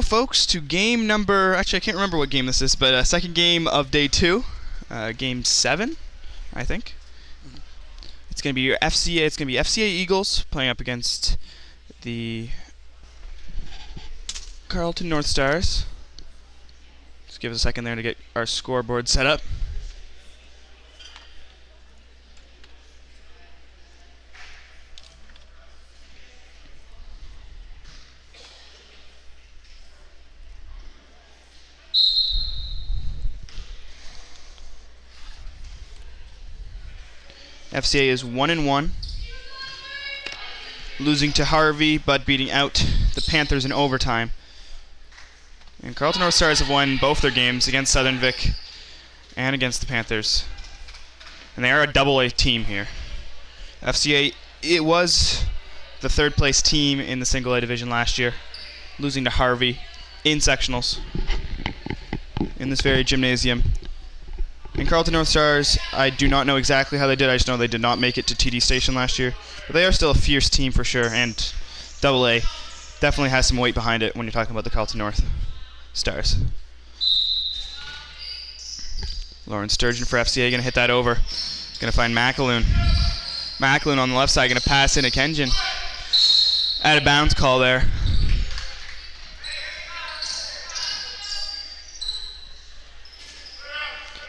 folks, to game number, actually I can't remember what game this is, but second game of day 2, game 7, I think. It's going to be your FCA, it's going to be FCA Eagles playing up against the Carleton North Stars. Just give us a second there to get our scoreboard set up. FCA is 1-1, losing to Harvey, but beating out the Panthers in overtime. And Carleton North Stars have won both their games against Southern Vic and against the Panthers. And they are a double-A team here. FCA, it was the third place team in the single A division last year, losing to Harvey in sectionals in this very gymnasium. And Carleton North Stars, I do not know exactly how they did. I just know they did not make it to TD Station last year. But they are still a fierce team for sure, and Double A definitely has some weight behind it when you're talking about the Carleton North Stars. Lauren Sturgeon for FCA, going to hit that over. Going to find McAloon. McAloon on the left side, going to pass in to Kenjin. Out of bounds call there.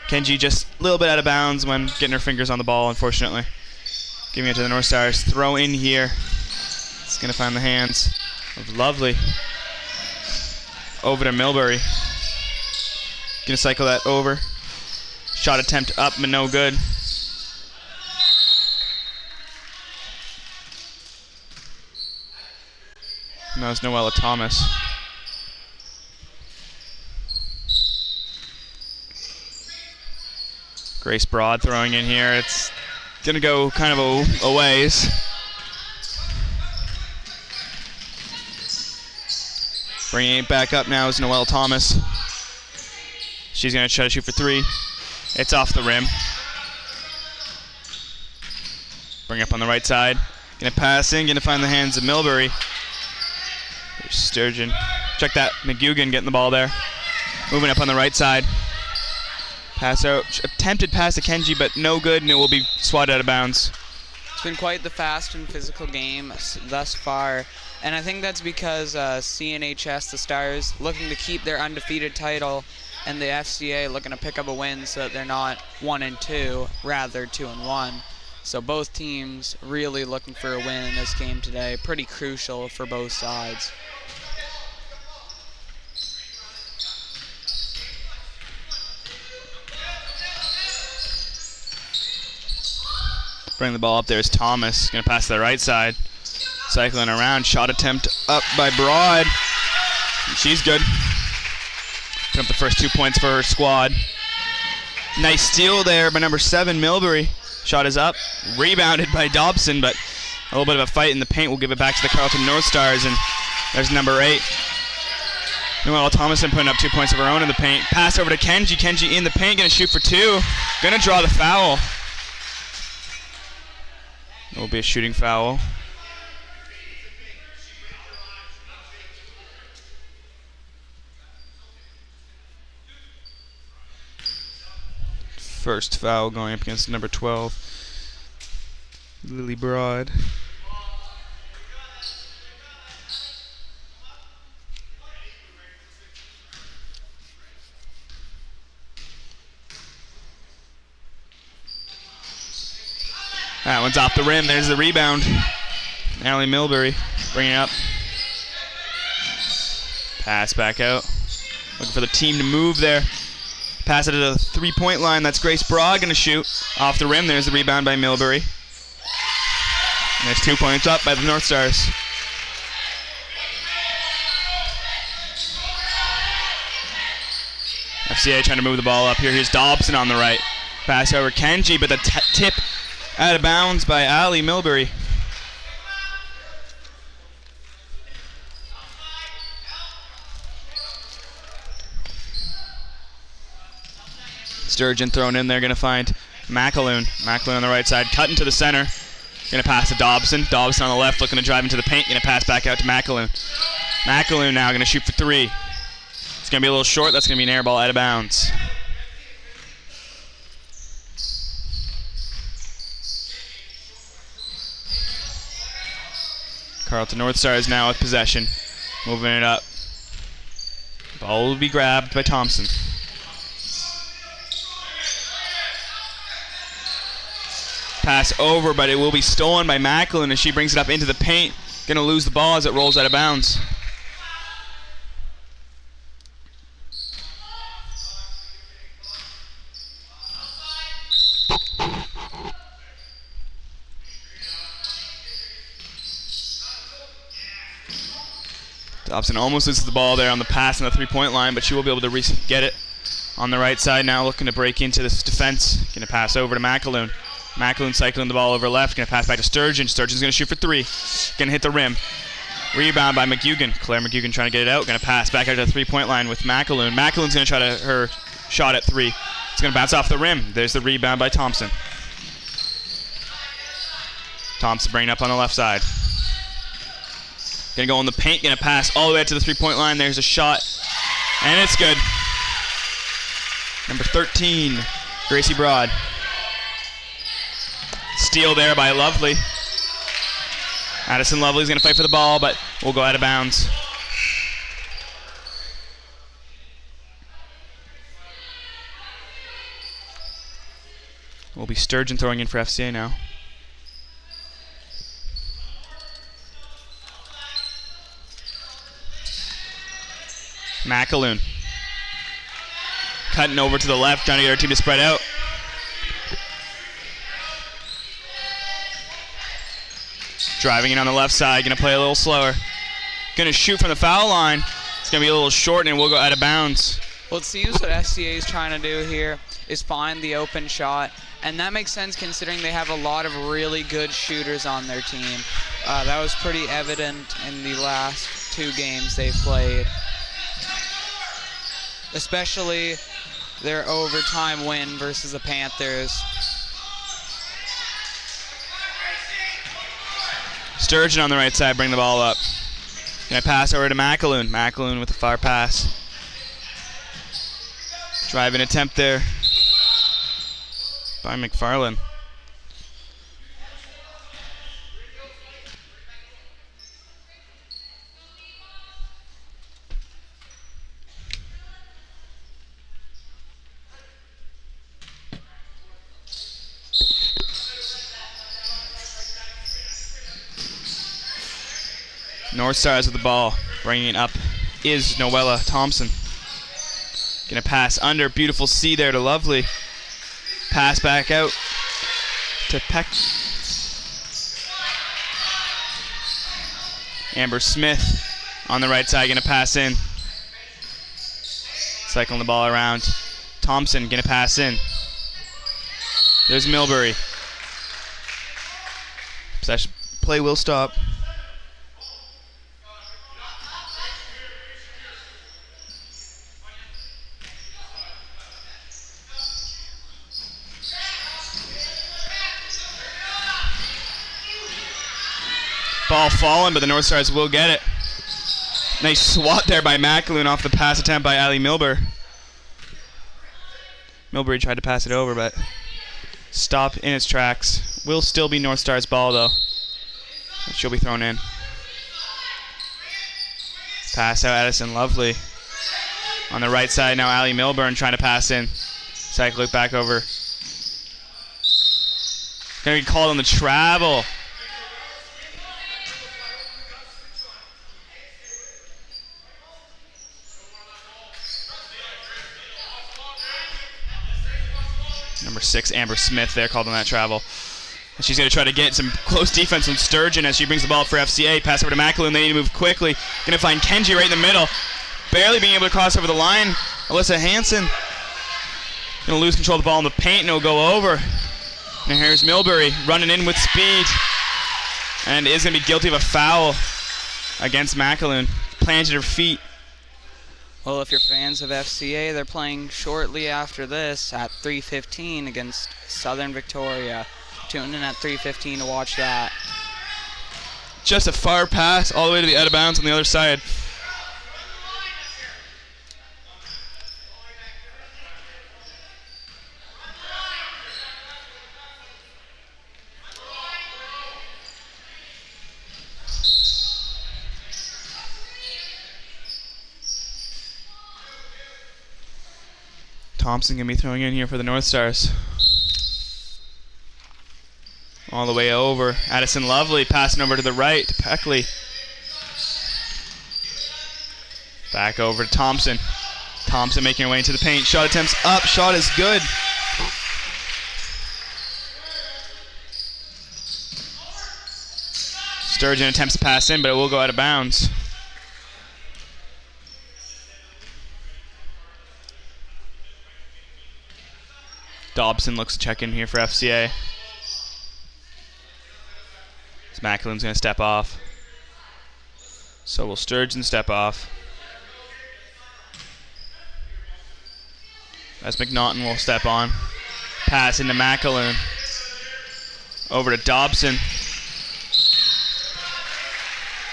Kenji just a little bit out of bounds when getting her fingers on the ball, unfortunately. Giving it to the North Stars. Throw in here. It's going to find the hands of Lovely. Over to Milbury. Going to cycle that over. Shot attempt up, but no good. No, it's Noella Thomas. Grace Broad throwing in here. It's going to go kind of a ways. Bringing it back up now is Noelle Thomas. She's going to try to shoot for 3. It's off the rim. Bring up on the right side. Going to pass in, going to find the hands of Milbury. There's Sturgeon. Check that, McGugan getting the ball there. Moving up on the right side. Pass out, attempted pass to Kenji, but no good, and it will be swatted out of bounds. It's been quite the fast and physical game thus far, and I think that's because CNHS, the Stars, looking to keep their undefeated title, and the FCA looking to pick up a win so that they're not 1-2, rather 2-1. So both teams really looking for a win in this game today. Pretty crucial for both sides. Bring the ball up there is Thomas. Going to pass to the right side. Cycling around. Shot attempt up by Broad. She's good. Put up the first 2 points for her squad. Nice steal there by number 7, Milbury. Shot is up. Rebounded by Dobson, but a little bit of a fight in the paint. We'll give it back to the Carleton North Stars, and there's number 8. Noelle Thomason putting up 2 points of her own in the paint. Pass over to Kenji. Kenji in the paint. Going to shoot for 2. Going to draw the foul. It will be a shooting foul. First foul going up against number 12, Lily Broad. That one's off the rim. There's the rebound. Allie Milbury bringing it up. Pass back out. Looking for the team to move there. Pass it to the three-point line. That's Grace Broad going to shoot. Off the rim. There's the rebound by Milbury. And there's 2 points up by the North Stars. FCA trying to move the ball up here. Here's Dobson on the right. Pass over Kenji, but the tip out of bounds by Allie Milbury. Sturgeon thrown in there, going to find McAloon. McAloon on the right side, cutting to the center. Going to pass to Dobson. Dobson on the left, looking to drive into the paint. Going to pass back out to McAloon. McAloon now going to shoot for 3. It's going to be a little short. That's going to be an air ball out of bounds. Carleton North Stars now with possession. Moving it up. Ball will be grabbed by Thompson. Pass over, but it will be stolen by Macklin as she brings it up into the paint. Going to lose the ball as it rolls out of bounds. Dobson almost loses the ball there on the pass on the three-point line, but she will be able to get it on the right side now, looking to break into this defense. Going to pass over to McAloon. McAloon cycling the ball over left. Going to pass back to Sturgeon. Sturgeon's going to shoot for three. Going to hit the rim. Rebound by McGugan. Claire McGugan trying to get it out. Going to pass back out to the three-point line with McAloon. McAloon's going to try her shot at three. It's going to bounce off the rim. There's the rebound by Thompson. Thompson bringing up on the left side. Going to go in the paint, going to pass all the way to the three-point line. There's a shot, and it's good. Number 13, Gracie Broad. Steal there by Lovely. Addison Lovely's going to fight for the ball, but will go out of bounds. Will be Sturgeon throwing in for FCA now. McAloon. Cutting over to the left, trying to get our team to spread out. Driving in on the left side, going to play a little slower. Going to shoot from the foul line. It's going to be a little short and we'll go out of bounds. Well, it seems what FCA is trying to do here is find the open shot, and that makes sense considering they have a lot of really good shooters on their team. That was pretty evident in the last two games they've played. Especially their overtime win versus the Panthers. Sturgeon on the right side, bring the ball up. Gonna pass over to McAloon. McAloon with a far pass. Driving attempt there by McFarland. North Stars with the ball. Bringing it up is Noella Thompson. Gonna pass under. Beautiful C there to Lovely. Pass back out to Peck. Amber Smith on the right side. Gonna pass in. Cycling the ball around. Thompson gonna pass in. There's Milbury. Possession play will stop. Ball falling, but the North Stars will get it. Nice swat there by McAloon off the pass attempt by Ali Milbury. Milbury tried to pass it over, but stopped in its tracks. Will still be North Stars ball, though. She'll be thrown in. Pass out Addison Lovely. On the right side now, Ali Milburn trying to pass in. Cycle it back over. Gonna be called on the travel. Number 6, Amber Smith there, called on that travel. And she's going to try to get some close defense on Sturgeon as she brings the ball up for FCA. Pass over to McAloon. They need to move quickly. Going to find Kenji right in the middle. Barely being able to cross over the line. Alyssa Hansen going to lose control of the ball in the paint and it'll go over. And here's Milbury running in with speed. And is going to be guilty of a foul against McAloon. Planted her feet. Well, if you're fans of FCA, they're playing shortly after this at 3:15 against Southern Victoria. Tune in at 3:15 to watch that. Just a far pass all the way to the out of bounds on the other side. Thompson going to be throwing in here for the North Stars. All the way over. Addison Lovely passing over to the right to Peckley. Back over to Thompson. Thompson making her way into the paint. Shot attempts up. Shot is good. Sturgeon attempts to pass in, but it will go out of bounds. Dobson looks to check in here for FCA. Macklин's going to step off. So will Sturgeon step off. As McNaughton will step on. Pass into McAloon. Over to Dobson.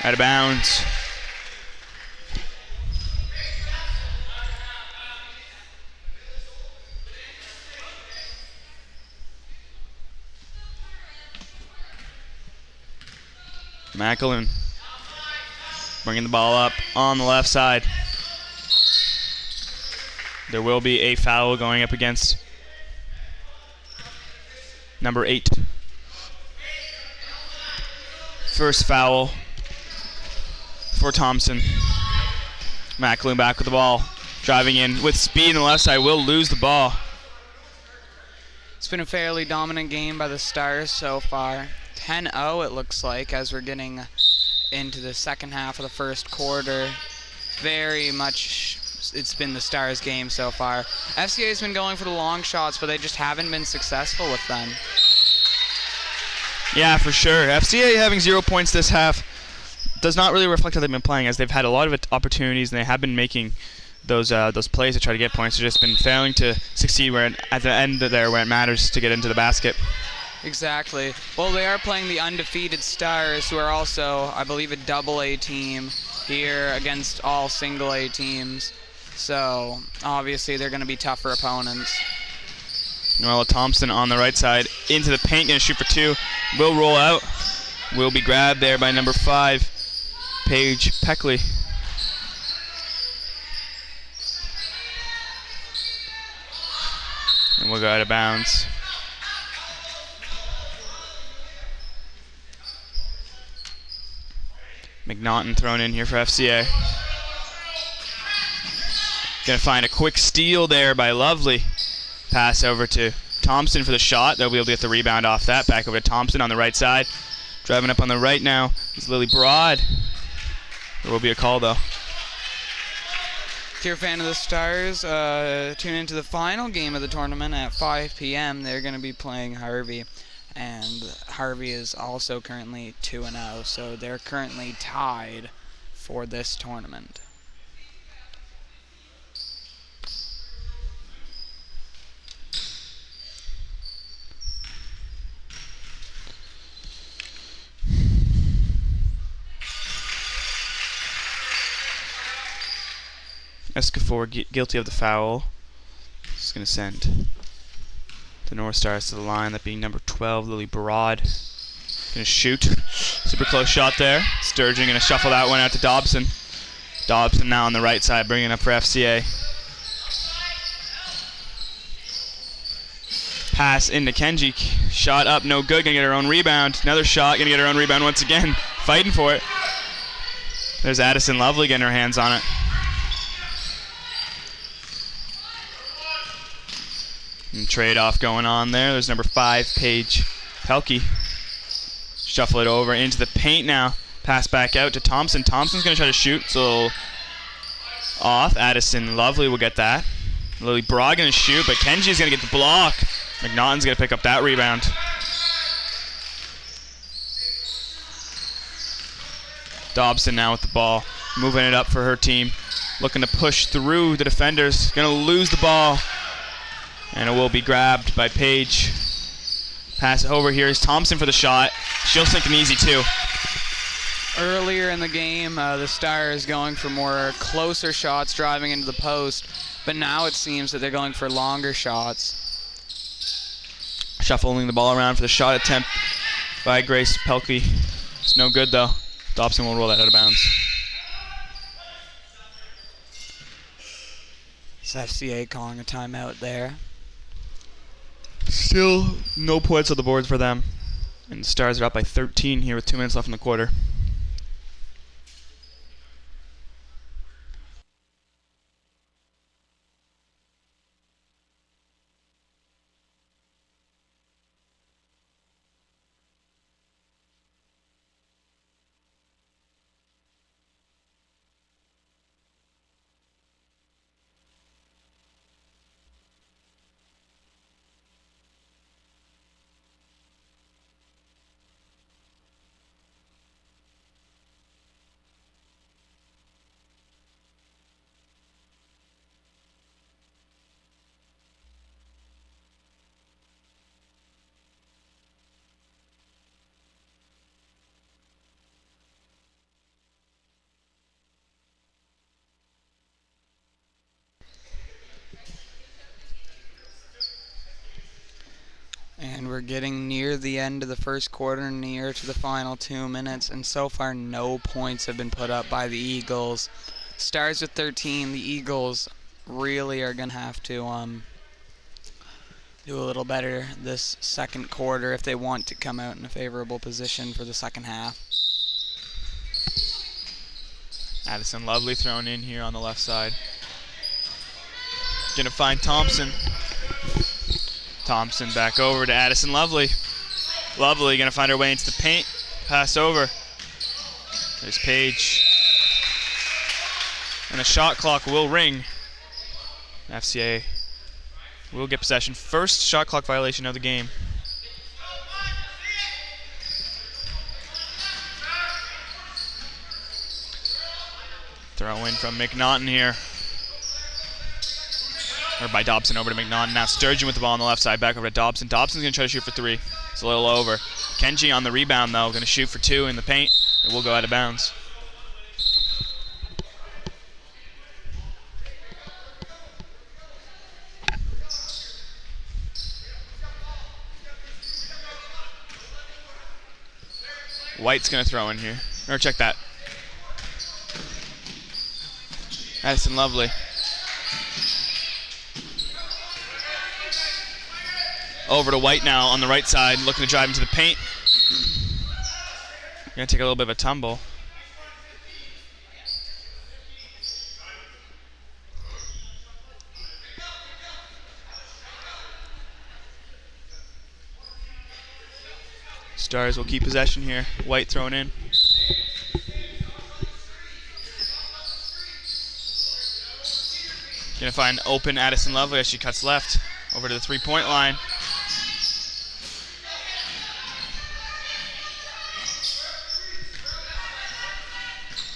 Out of bounds. McAloon bringing the ball up on the left side. There will be a foul going up against number 8. First foul for Thompson. McAloon back with the ball. Driving in with speed on the left side. Will lose the ball. It's been a fairly dominant game by the Stars so far. 10-0 it looks like as we're getting into the second half of the first quarter. Very much it's been the Stars game so far. FCA has been going for the long shots, but they just haven't been successful with them. Yeah, for sure. FCA having 0 points this half does not really reflect how they've been playing, as they've had a lot of opportunities and they have been making those plays to try to get points. They've just been failing to succeed at the end there where it matters to get into the basket. Exactly. Well, they are playing the undefeated Stars, who are also, I believe, a double-A team here against all single-A teams. So, obviously, they're going to be tougher opponents. Noella Thompson on the right side into the paint, going to shoot for 2. Will roll out. Will be grabbed there by number 5, Paige Peckley. And we'll go out of bounds. McNaughton thrown in here for FCA. Gonna find a quick steal there by Lovely. Pass over to Thompson for the shot. They'll be able to get the rebound off that. Back over to Thompson on the right side. Driving up on the right now is Lily Broad. There will be a call though. If you're a fan of the Stars, tune into the final game of the tournament at 5 p.m. They're going to be playing Harvey. And Harvey is also currently 2-0, so they're currently tied for this tournament. Escofor guilty of the foul. Just going to send the North Stars to the line, that being number 12, Lily Broad. Going to shoot. Super close shot there. Sturgeon going to shuffle that one out to Dobson. Dobson now on the right side, bringing it up for FCA. Pass into Kenji. Shot up, no good. Going to get her own rebound. Another shot, going to get her own rebound once again. Fighting for it. There's Addison Lovely getting her hands on it. And trade-off going on there. There's number 5, Paige Pelkey. Shuffle it over into the paint now. Pass back out to Thompson. Thompson's going to try to shoot, so off. Addison Lovely will get that. Lily Broad going to shoot, but Kenji's going to get the block. McNaughton's going to pick up that rebound. Dobson now with the ball, moving it up for her team. Looking to push through the defenders. Going to lose the ball. And it will be grabbed by Paige. Pass it over here is Thompson for the shot. She'll sink an easy 2. Earlier in the game, the Stars going for more closer shots, driving into the post. But now it seems that they're going for longer shots. Shuffling the ball around for the shot attempt by Grace Pelkey. It's no good though. Dobson will roll that out of bounds. It's FCA calling a timeout there. Still no points on the board for them. And the Stars are up by 13 here with 2 minutes left in the quarter. And we're getting near the end of the first quarter, near to the final 2 minutes, and so far no points have been put up by the Eagles. Stars with 13, the Eagles really are going to have to do a little better this second quarter if they want to come out in a favorable position for the second half. Addison Lovely thrown in here on the left side. Gonna find Thompson. Thompson back over to Addison Lovely. Lovely gonna find her way into the paint. Pass over. There's Page. And the shot clock will ring. FCA will get possession. First shot clock violation of the game. Throw in from McNaughton here. Or by Dobson over to McNaughton. Now Sturgeon with the ball on the left side, back over to Dobson. Dobson's going to try to shoot for 3. It's a little over. Kenji on the rebound, though, going to shoot for 2 in the paint. It will go out of bounds. White's going to throw in here. Or check that. Addison Lovely. Over to White now on the right side, looking to drive into the paint. Gonna take a little bit of a tumble. Stars will keep possession here. White thrown in. Gonna find open Addison Lovely as she cuts left. Over to the 3-point line.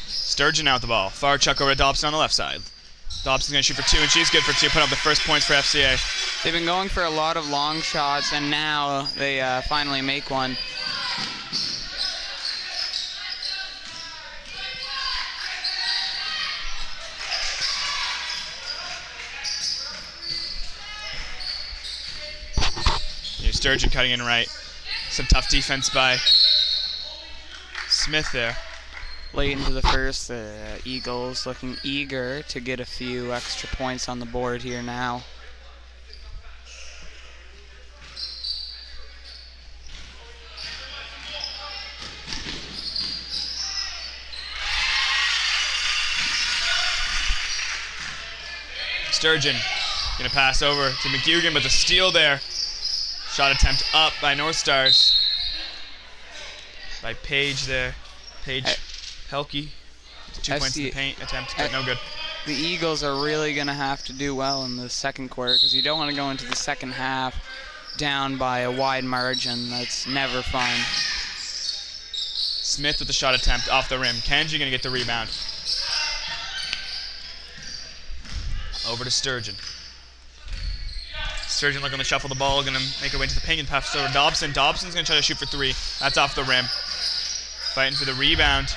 Sturgeon out the ball. Far chuck over to Dobson on the left side. Dobson's going to shoot for 2, and she's good for 2. Put up the first points for FCA. They've been going for a lot of long shots, and now they finally make one. Here's Sturgeon cutting in right. Some tough defense by Smith there. Late into the first, the Eagles looking eager to get a few extra points on the board here now. Sturgeon gonna pass over to McGugan, but the steal there. Shot attempt up by North Stars. By Page there. Page Pelkey. 2 points in the paint attempt, but no good. The Eagles are really going to have to do well in the second quarter because you don't want to go into the second half down by a wide margin. That's never fun. Smith with the shot attempt off the rim. Kenji gonna get the rebound. Over to Sturgeon. Sturgeon looking to shuffle the ball, gonna make her way into the paint and pass over to Dobson. Dobson's gonna try to shoot for 3. That's off the rim. Fighting for the rebound.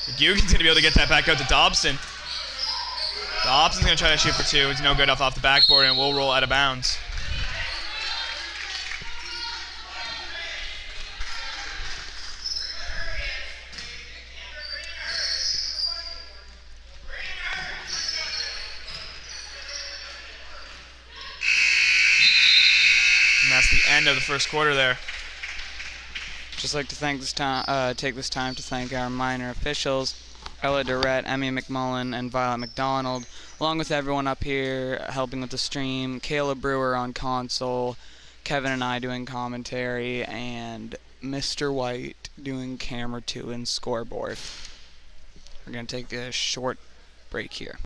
McGugan's gonna be able to get that back out to Dobson. Dobson's gonna try to shoot for 2. It's no good off the backboard and will roll out of bounds. that's the end of the first quarter there. Just like to take this time to thank our minor officials, Ella Durrett, Emmy McMullen, and Violet McDonald, along with everyone up here helping with the stream, Kayla Brewer on console, Kevin and I doing commentary, and Mr. White doing camera 2 and scoreboard. We're going to take a short break here.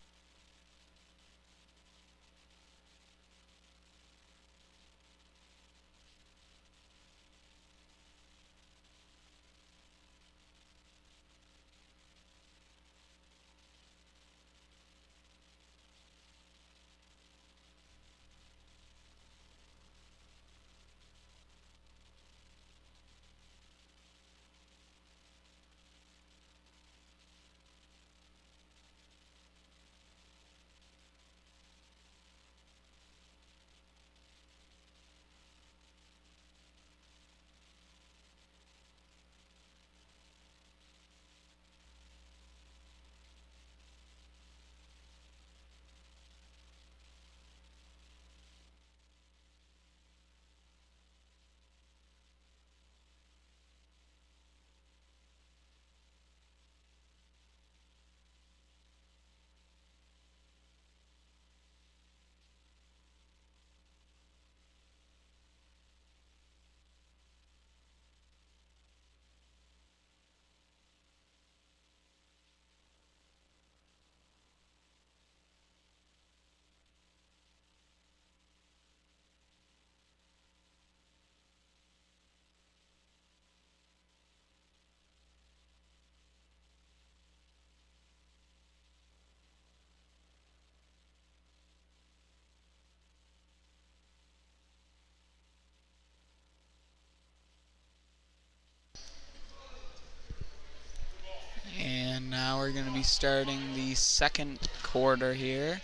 And now we're going to be starting the second quarter here.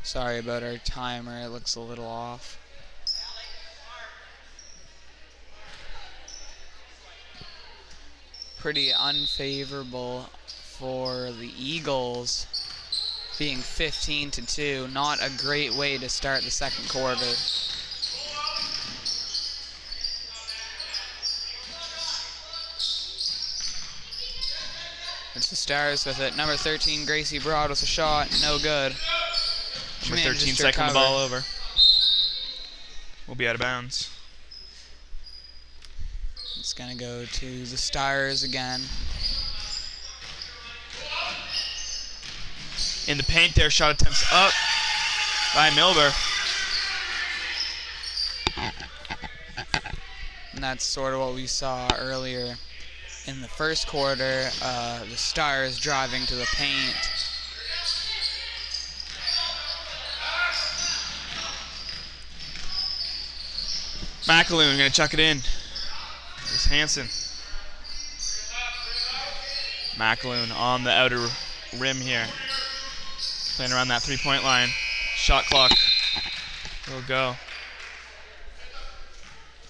Sorry about our timer, it looks a little off. Pretty unfavorable for the Eagles, being 15-2. Not a great way to start the second quarter. It's the Stars with it. Number 13, Gracie Broad with a shot. No good. Number 13 second the ball over. We'll be out of bounds. It's going to go to the Stars again. In the paint there, shot attempts up by Milber. And that's sort of what we saw earlier in the first quarter, the Stars driving to the paint. McAloon gonna chuck it in. There's Hansen. McAloon on the outer rim here. Playing around that three-point line. Shot clock will go.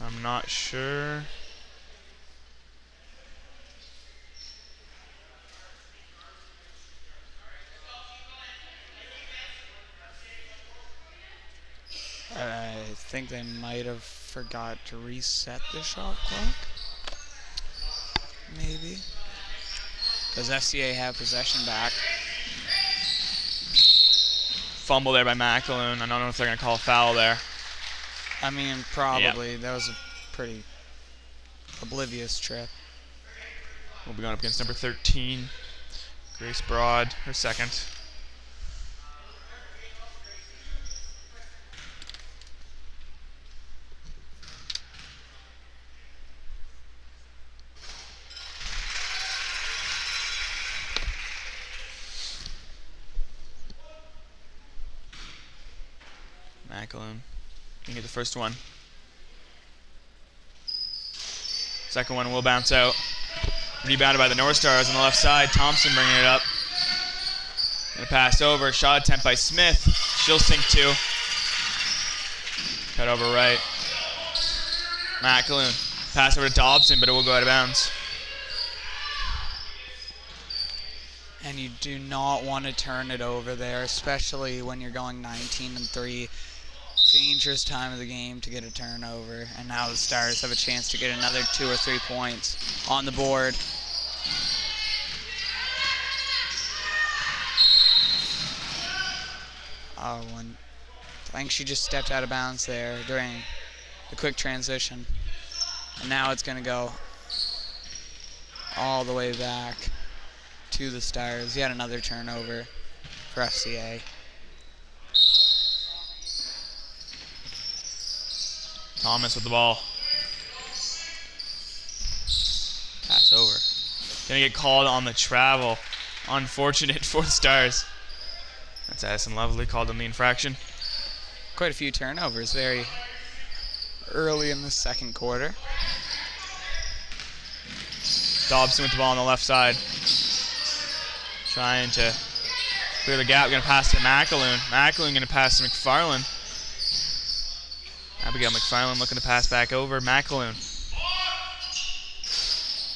I'm not sure. I think they might have forgot to reset the shot clock. Maybe. Does FCA have possession back? Fumble there by McAloon. I don't know if they're going to call a foul there. I mean, probably. Yep. That was a pretty oblivious trip. We'll be going up against number 13, Grace Broad, her second. McAloon can get the first one. Second one will bounce out. Rebounded by the North Stars on the left side. Thompson bringing it up. Gonna pass over. Shot attempt by Smith. She'll sink two. Cut over right. McAloon. Pass over to Dobson, but it will go out of bounds. And you do not want to turn it over there, especially when you're going 19-3. dangerous time of the game to get a turnover, and now the Stars have a chance to get another 2 or 3 points on the board. Oh, and I think she just stepped out of bounds there during the quick transition. And now it's going to go all the way back to the Stars. Yet another turnover for FCA. Thomas with the ball. Pass over. Gonna get called on the travel. Unfortunate for the Stars. That's Addison Lovely called on the infraction. Quite a few turnovers very early in the second quarter. Dobson with the ball on the left side. Trying to clear the gap. Going to pass to McAloon. McAloon going to pass to McFarland. Abigail McFarland looking to pass back over. McAloon.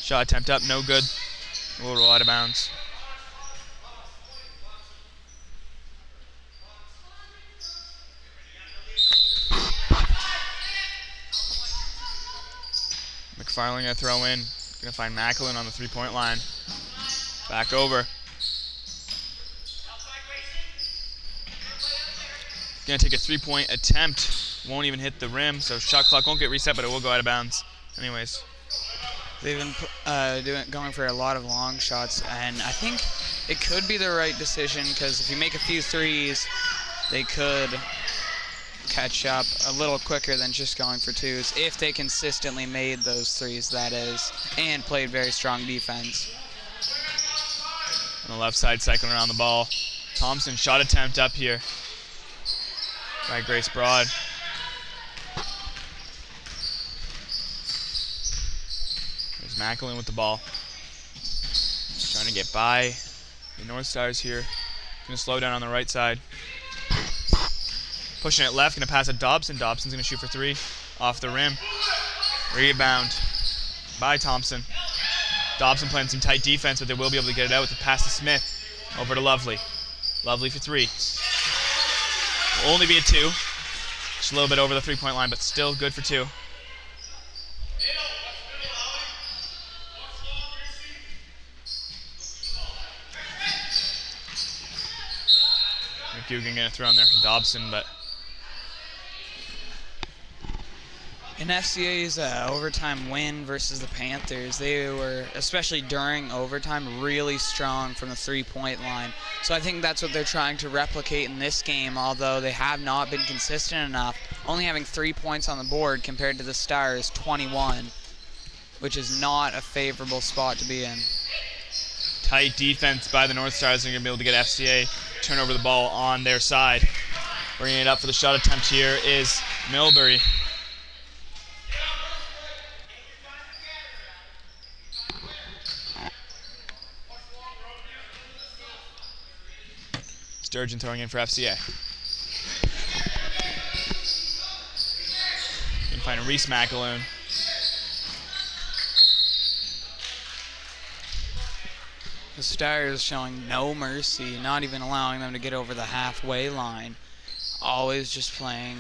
Shot attempt up. No good. A little out of bounds. McFarland going to throw in. Going to find McAloon on the three-point line. Back over. Going to take a three-point attempt. Won't even hit the rim, so shot clock won't get reset, but it will go out of bounds. Anyways. They've been going for a lot of long shots, and I think it could be the right decision, because if you make a few threes, they could catch up a little quicker than just going for twos, if they consistently made those threes, that is, and played very strong defense. On the left side, cycling around the ball. Thompson, shot attempt up here by Grace Broad. There's McAloon with the ball. Trying to get by the North Stars here. Going to slow down on the right side. Pushing it left, going to pass it Dobson. Dobson's going to shoot for three. Off the rim. Rebound by Thompson. Dobson playing some tight defense, but they will be able to get it out with the pass to Smith. Over to Lovely. Lovely for three. Will only be a two. Just a little bit over the three-point line, but still good for two. McGugan going to throw in there for Dobson, but in FCA's overtime win versus the Panthers, they were, especially during overtime, really strong from the three-point line. So I think that's what they're trying to replicate in this game, although they have not been consistent enough, only having 3 points on the board compared to the Stars' 21, which is not a favorable spot to be in. Tight defense by the North Stars. They're going to be able to get FCA turn over the ball on their side. Bringing it up for the shot attempt here is Milbury. Sturgeon throwing in for FCA. You can find Reese McAloon. The Stars showing no mercy, not even allowing them to get over the halfway line. Always just playing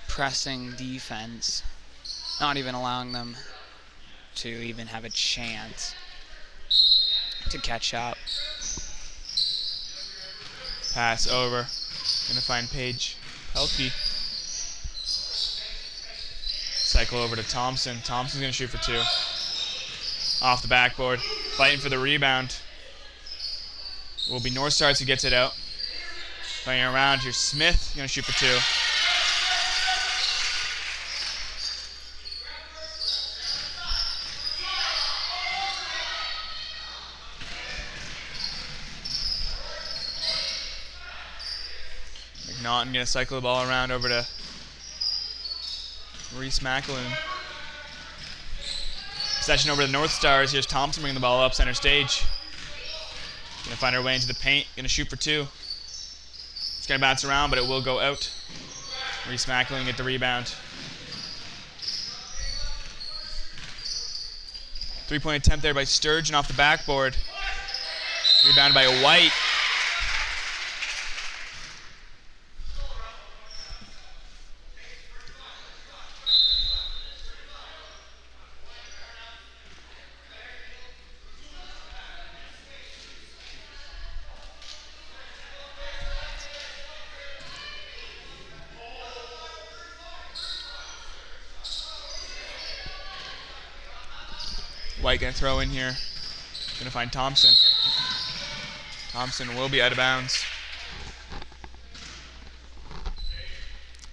pressing defense, not even allowing them to even have a chance to catch up. Pass over. Gonna find Paige Pelkey. Cycle over to Thompson. Thompson's gonna shoot for two. Off the backboard. Fighting for the rebound. Will be North Stars who gets it out. Playing around here. Smith gonna shoot for two. McNaughton gonna cycle the ball around over to Reese McAloon. Possession over to the North Stars. Here's Thompson bringing the ball up center stage. Gonna find her way into the paint. Gonna shoot for two. It's gonna bounce around, but it will go out. Reese McAloon get the rebound. 3-point attempt there by Sturgeon off the backboard. Rebounded by White. White gonna throw in here. Gonna find Thompson. Thompson will be out of bounds.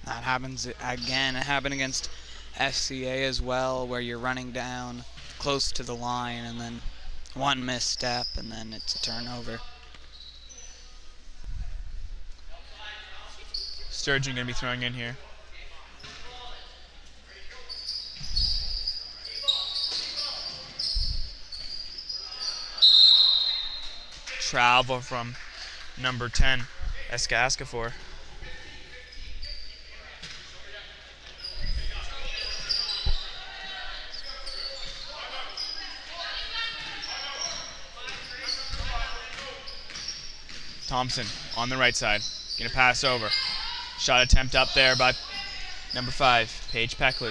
That happens again. It happened against FCA as well, where you're running down close to the line and then one misstep and then it's a turnover. Sturgeon gonna be throwing in here. Travel from number 10, Eskaskafor. Thompson on the right side, gonna pass over. Shot attempt up there by number 5, Paige Peckley.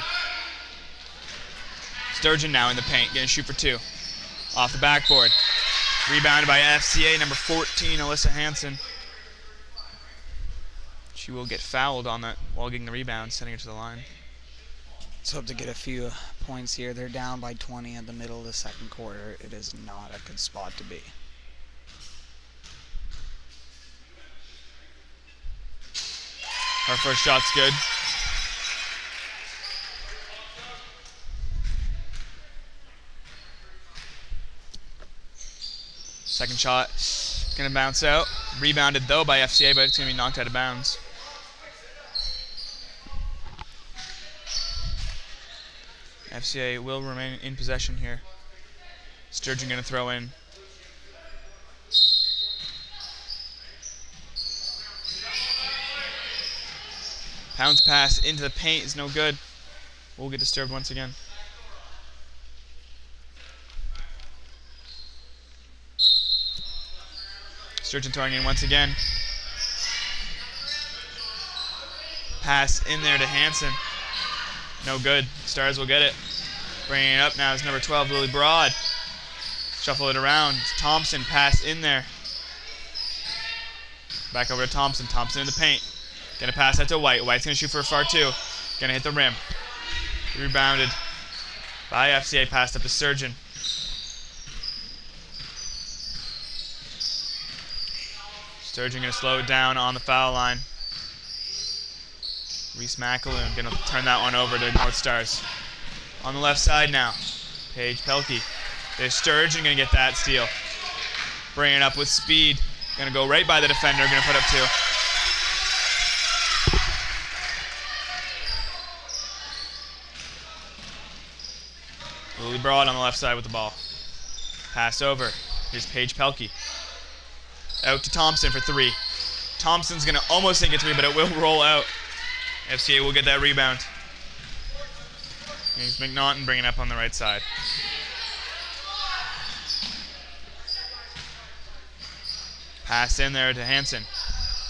Sturgeon now in the paint, gonna shoot for 2. Off the backboard. Rebounded by FCA, number 14, Alyssa Hansen. She will get fouled on that while getting the rebound, sending it to the line. Let's hope to get a few points here. They're down by 20 at the middle of the second quarter. It is not a good spot to be. Her first shot's good. Second shot, gonna bounce out. Rebounded though by FCA, but it's gonna be knocked out of bounds. FCA will remain in possession here. Sturgeon gonna throw in. Pound's pass into the paint is no good. We'll get disturbed once again. Sturgeon throwing in once again. Pass in there to Hansen. No good. Stars will get it. Bringing it up now is number 12, Lily Broad. Shuffle it around. Thompson, pass in there. Back over to Thompson. Thompson in the paint. Gonna pass that to White. White's gonna shoot for a far 2. Gonna hit the rim. Rebounded by FCA. Passed up to Sturgeon. Sturgeon gonna slow it down on the foul line. Reese McAloon gonna turn that one over to North Stars. On the left side now, Paige Pelkey. There's Sturgeon gonna get that steal. Bring it up with speed. Gonna go right by the defender. Gonna put up 2. Lily Broad on the left side with the ball. Pass over. Here's Paige Pelkey. Out to Thompson for 3. Thompson's gonna almost sink a 3, but it will roll out. FCA will get that rebound. Here's McNaughton bringing up on the right side. Pass in there to Hansen.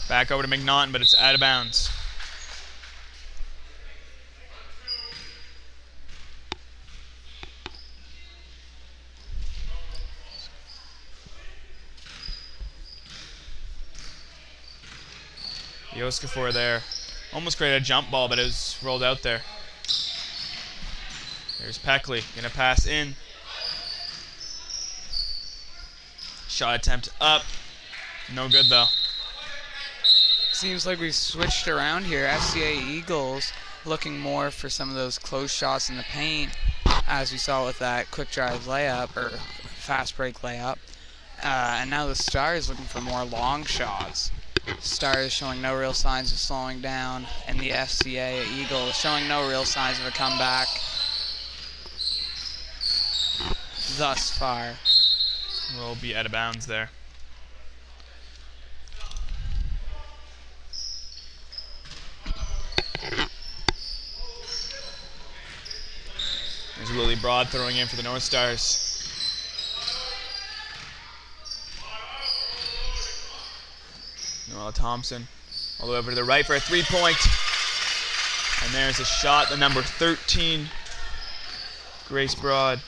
Back over to McNaughton, but it's out of bounds. Yoskafor there. Almost created a jump ball, but it was rolled out there. There's Peckley. Gonna pass in. Shot attempt up. No good though. Seems like we've switched around here. FCA Eagles looking more for some of those close shots in the paint, as we saw with that quick drive layup or fast break layup. And now the Stars looking for more long shots. Stars showing no real signs of slowing down, and the FCA Eagles showing no real signs of a comeback thus far. Will be out of bounds there. There's Lily Broad throwing in for the North Stars. Noella Thompson all the way over to the right for a 3-point. And there's a shot, the number 13, Grace Broad.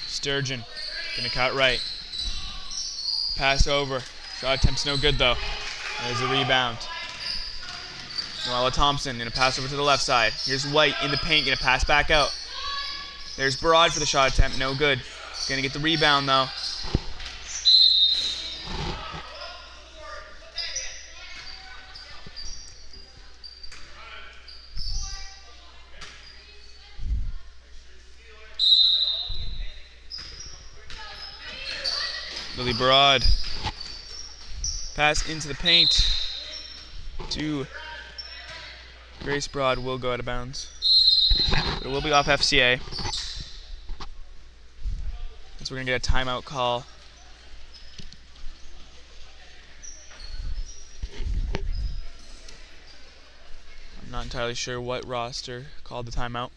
Sturgeon gonna cut right. Pass over. Shot attempt's no good though. There's a rebound. Noella Thompson gonna pass over to the left side. Here's White in the paint, gonna pass back out. There's Broad for the shot attempt, no good. Gonna get the rebound though. Lily Broad. Pass into the paint to Grace Broad, will go out of bounds. But it will be off FCA. So we're going to get a timeout call. I'm not entirely sure what roster called the timeout.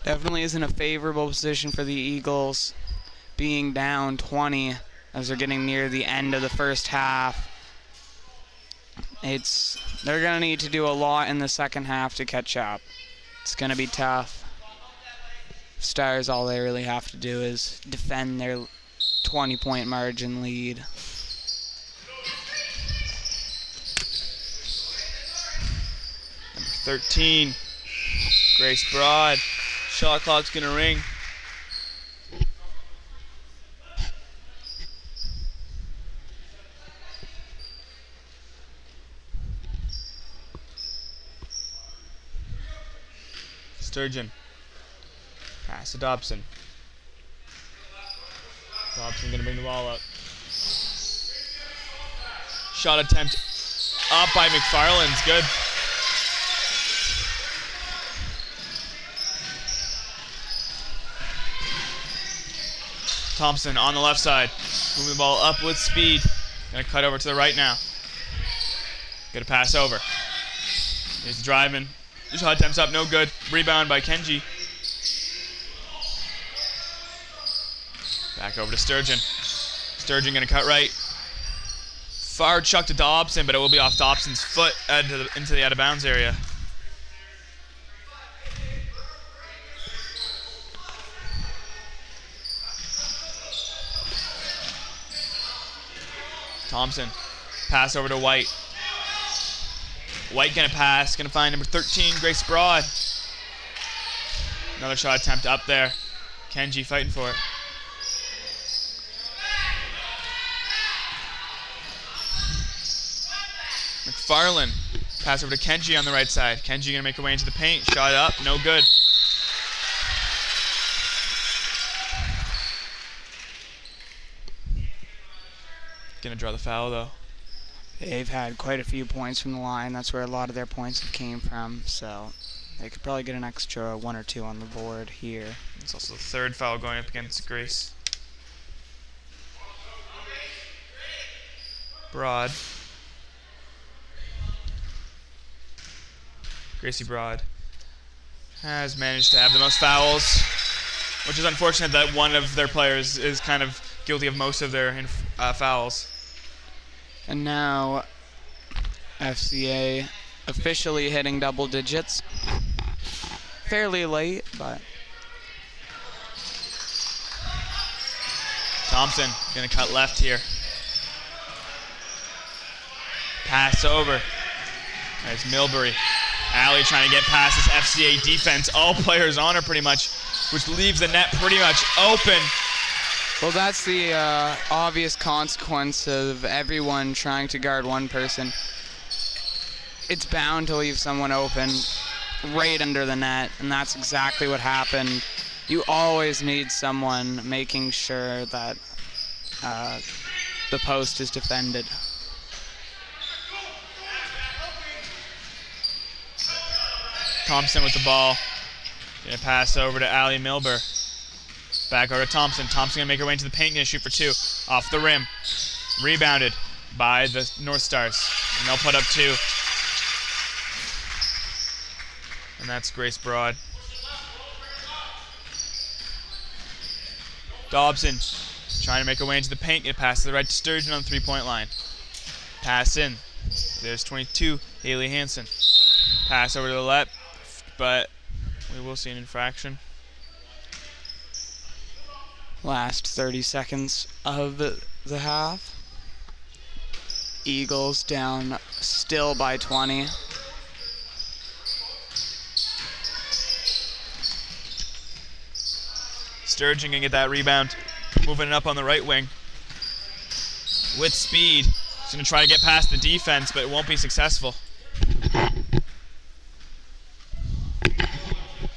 Definitely isn't a favorable position for the Eagles, being down 20 as they're getting near the end of the first half. They're going to need to do a lot in the second half to catch up. It's going to be tough. Stars, all they really have to do is defend their 20-point margin lead. Number 13, Grace Broad. Shot clock's gonna ring. Sturgeon. Pass to Dobson. Dobson gonna bring the ball up. Shot attempt up by McFarland's good. Thompson on the left side, moving the ball up with speed. Gonna cut over to the right now. Get a pass over. He's driving. The shot attempt's up, no good. Rebound by Kenji. Back over to Sturgeon. Sturgeon gonna cut right. Far chuck to Dobson, but it will be off Dobson's foot into the out of bounds area. Thompson, pass over to White. White gonna pass, gonna find number 13, Grace Broad. Another shot attempt up there. Kenji fighting for it. McFarland, pass over to Kenji on the right side. Kenji gonna make her way into the paint, shot up, no good. Gonna draw the foul though. They've had quite a few points from the line. That's where a lot of their points have came from. So they could probably get an extra 1 or 2 on the board here. It's also the third foul going up against Grace. Broad. Gracie Broad has managed to have the most fouls, which is unfortunate that one of their players is kind of guilty of most of their fouls. And now FCA officially hitting double digits. Fairly late, but Thompson gonna cut left here. Pass over. There's Milbury. Allie trying to get past this FCA defense. All players on her pretty much, which leaves the net pretty much open. well, that's the obvious consequence of everyone trying to guard one person. it's bound to leave someone open right under the net, and that's exactly what happened. You always need someone making sure that the post is defended. Thompson with the ball. Gonna pass over to Allie Milber. Back over to Thompson. Thompson gonna make her way into the paint, gonna shoot for 2. Off the rim. Rebounded by the North Stars. And they'll put up 2. And that's Grace Broad. Dobson trying to make her way into the paint. Gonna pass to the right to Sturgeon on the 3-point line. Pass in. There's 22, Haley Hansen. Pass over to the left, but we will see an infraction. Last 30 seconds of the half. Eagles down still by 20. Sturgeon can get that rebound. Moving it up on the right wing. With speed. He's going to try to get past the defense, but it won't be successful.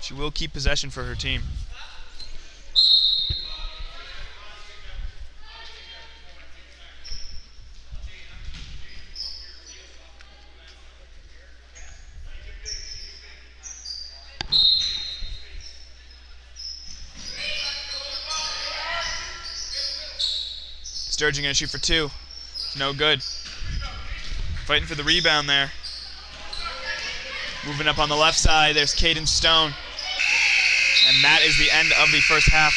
She will keep possession for her team. Sturgeon going to shoot for 2. No good. Fighting for the rebound there. Moving up on the left side, there's Caden Stone. And that is the end of the first half.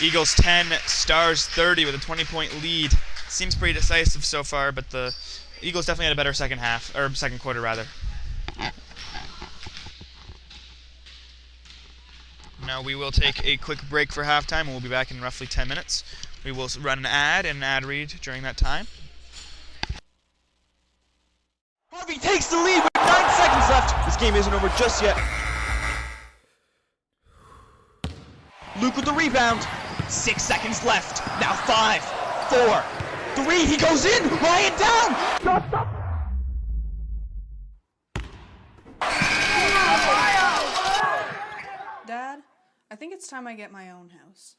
Eagles 10, Stars 30 with a 20-point lead. Seems pretty decisive so far, but the Eagles definitely had a better second half, or second quarter rather. Now we will take a quick break for halftime, and we'll be back in roughly 10 minutes. We will run an ad and an ad read during that time. Harvey takes the lead with 9 seconds left. This game isn't over just yet. Luke with the rebound. 6 seconds left. Now 5, 4, 3. He goes in. Ryan down. Stop. Dad, I think it's time I get my own house.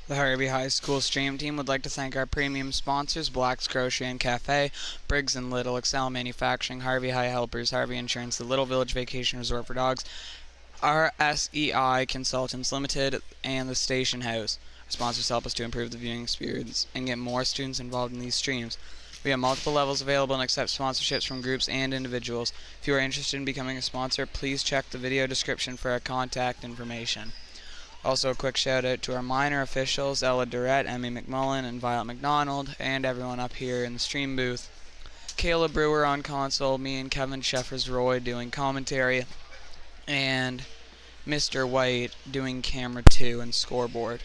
The Harvey High School stream team would like to thank our premium sponsors, Black's Grocery and Café, Briggs and Little, Excel Manufacturing, Harvey High Helpers, Harvey Insurance, the Little Village Vacation Resort for Dogs, RSEI Consultants Ltd, and the Station House. Our sponsors help us to improve the viewing experience and get more students involved in these streams. We have multiple levels available and accept sponsorships from groups and individuals. If you are interested in becoming a sponsor, please check the video description for our contact information. Also, a quick shout out to our minor officials, Ella Durrett, Emmy McMullen, and Violet McDonald, and everyone up here in the stream booth. Kayla Brewer on console, me and Kevin Sheffers-Roy doing commentary, and Mr. White doing camera 2 and scoreboard.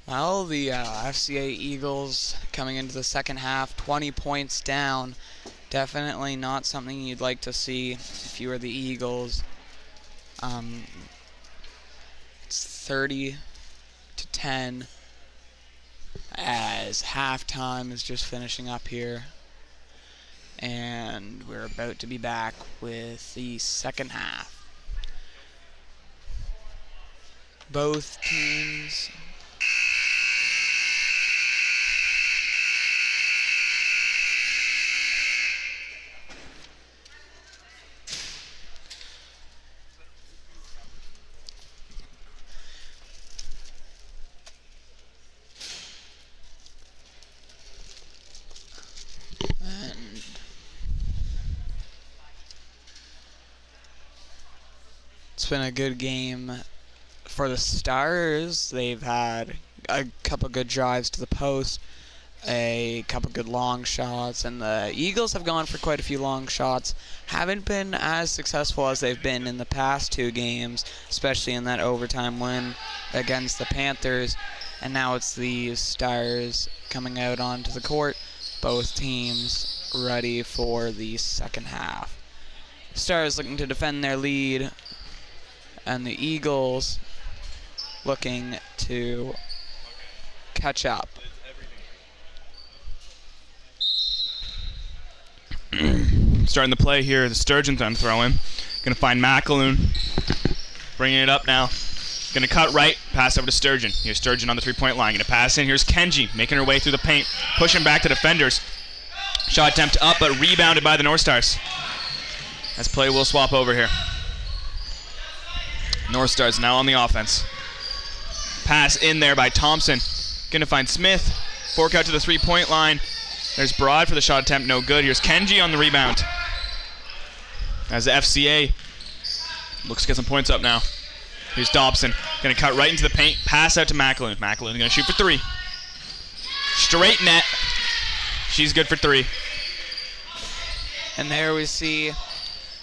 Well, the FCA Eagles coming into the second half, 20 points down. Definitely not something you'd like to see if you were the Eagles. It's 30-10 as halftime is just finishing up here. And we're about to be back with the second half. Both teams... It's been a good game for the Stars. They've had a couple good drives to the post, a couple good long shots, and the Eagles have gone for quite a few long shots. Haven't been as successful as they've been in the past two games, especially in that overtime win against the Panthers. And now it's the Stars coming out onto the court. Both teams ready for the second half. Stars looking to defend their lead, and the Eagles looking to catch up. Starting the play here, the Sturgeon's on throw-in. Going to find McAloon. Bringing it up now. Going to cut right, pass over to Sturgeon. Here's Sturgeon on the three-point line. Going to pass in. Here's Kenji making her way through the paint, pushing back to defenders. Shot attempt up, but rebounded by the North Stars. As play will swap over here. North Stars now on the offense. Pass in there by Thompson. Going to find Smith. Fork out to the three-point line. There's Broad for the shot attempt, no good. Here's Kenji on the rebound. As the FCA looks to get some points up now. Here's Dobson. Going to cut right into the paint. Pass out to McAloon. McAloon going to shoot for three. Straight net. She's good for three. And there we see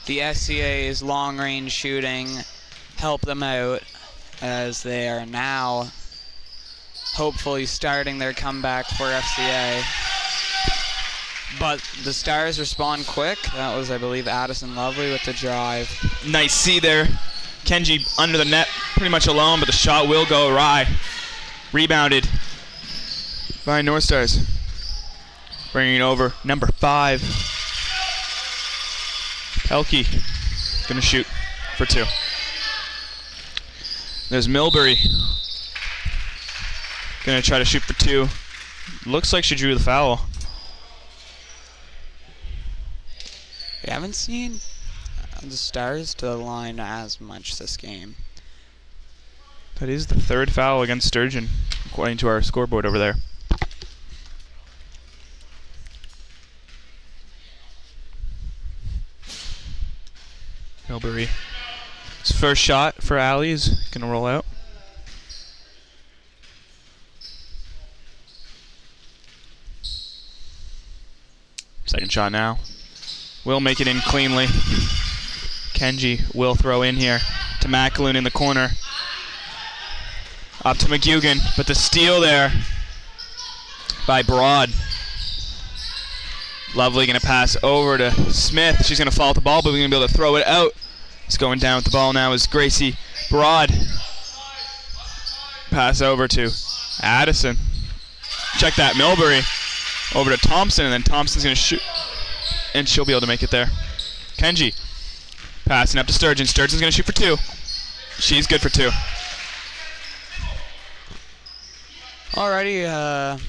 the FCA's long-range shooting help them out as they are now hopefully starting their comeback for FCA. But the Stars respond quick. That was, I believe, Addison Lovely with the drive. Nice see there. Kenji under the net, pretty much alone, but the shot will go awry. Rebounded by North Stars. Bringing it over, number 5. Pelkey gonna shoot for 2. There's Milbury. Gonna try to shoot for 2. Looks like she drew the foul. We haven't seen the Stars to the line as much this game. That is the 3rd foul against Sturgeon, according to our scoreboard over there. Milbury. His first shot for Allie is going to roll out. Second shot now. Will make it in cleanly. Kenji will throw in here to McAloon in the corner. Up to McGugan, but the steal there by Broad. Lovely going to pass over to Smith. She's going to fall at the ball, but we're going to be able to throw it out. It's going down with the ball now is Gracie Broad. Pass over to Addison. Check that, Milbury over to Thompson, and then Thompson's going to shoot, and she'll be able to make it there. Kenji passing up to Sturgeon. Sturgeon's going to shoot for 2. She's good for 2. Alrighty,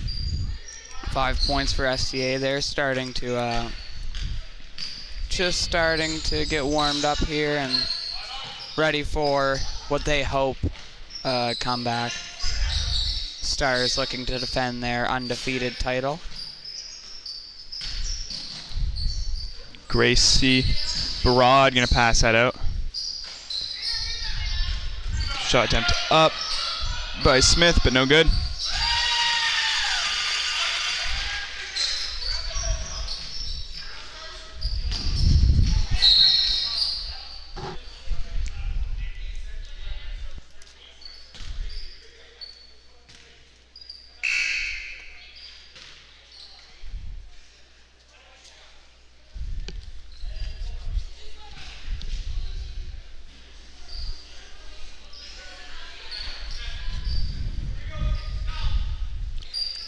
5 points for FCA. They're starting to just starting to get warmed up here and ready for what they hope comeback. Stars looking to defend their undefeated title. Gracie Barad going to pass that out. Shot attempt up by Smith, but no good.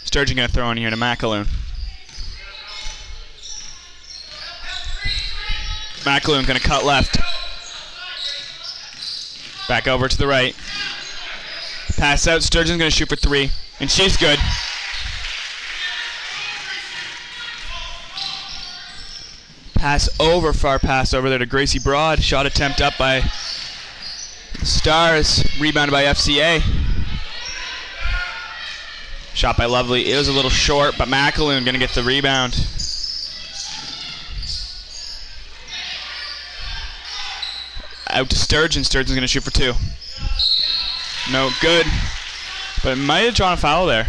Sturgeon going to throw in here to McAloon. McAloon going to cut left. Back over to the right. Pass out. Sturgeon's going to shoot for 3. And she's good. Pass over, far pass over there to Gracie Broad. Shot attempt up by the Stars. Rebounded by FCA. Shot by Lovely. It was a little short, but McAloon going to get the rebound. Out to Sturgeon. Sturgeon's going to shoot for 2. No good. But it might have drawn a foul there.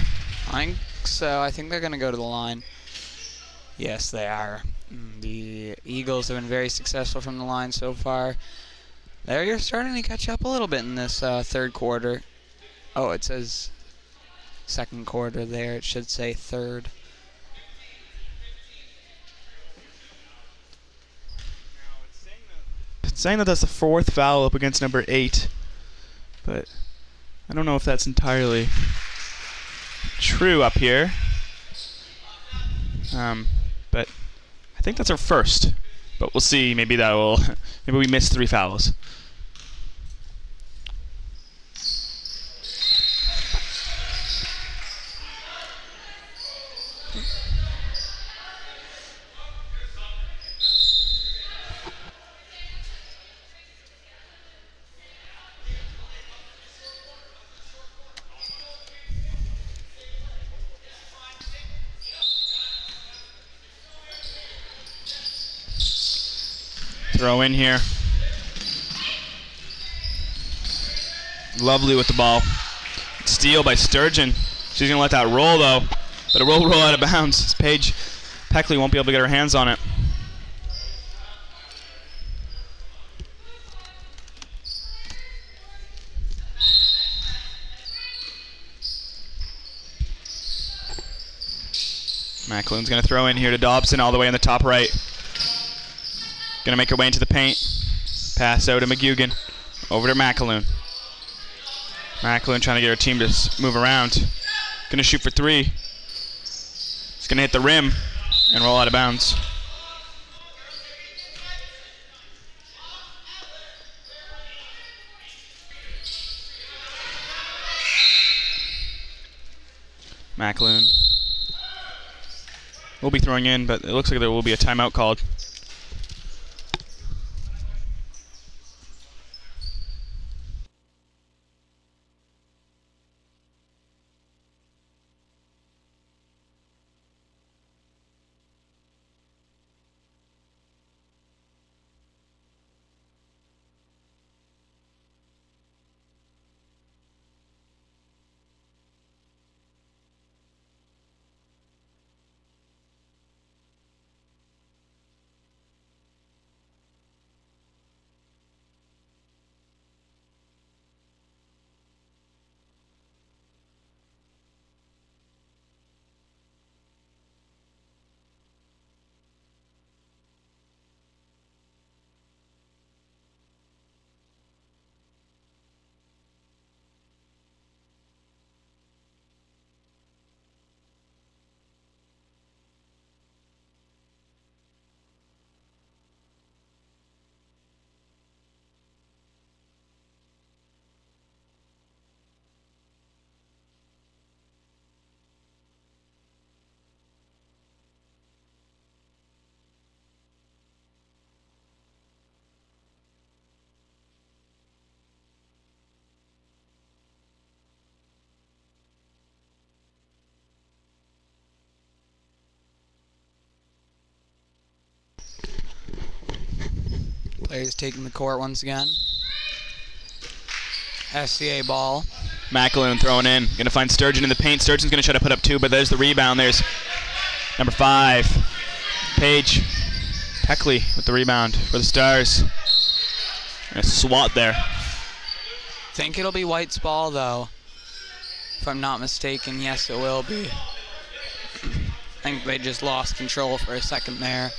I think so. I think they're going to go to the line. Yes, they are. The Eagles have been very successful from the line so far. They're starting to catch up a little bit in this third quarter. Oh, it says second quarter there. It should say third. It's saying that that's the 4th foul up against number 8. But I don't know if that's entirely true up here. But I think that's our first. But we'll see. Maybe that will. Maybe we missed 3 fouls. Throw in here. Lovely with the ball. Steal by Sturgeon. She's going to let that roll, though. But it will roll out of bounds. Paige Peckley won't be able to get her hands on it. McAloon's going to throw in here to Dobson all the way in the top right. Going to make her way into the paint. Pass out to McGugan. Over to McAloon. McAloon trying to get her team to move around. Going to shoot for 3. It's going to hit the rim and roll out of bounds. McAloon will be throwing in, but it looks like there will be a timeout called. Players taking the court once again. FCA ball. McAloon throwing in. Going to find Sturgeon in the paint. Sturgeon's going to try to put up 2, but there's the rebound. There's number 5, Paige Peckley with the rebound for the Stars. And a swat there. Think it'll be White's ball, though. If I'm not mistaken, yes, it will be. I think they just lost control for a second there.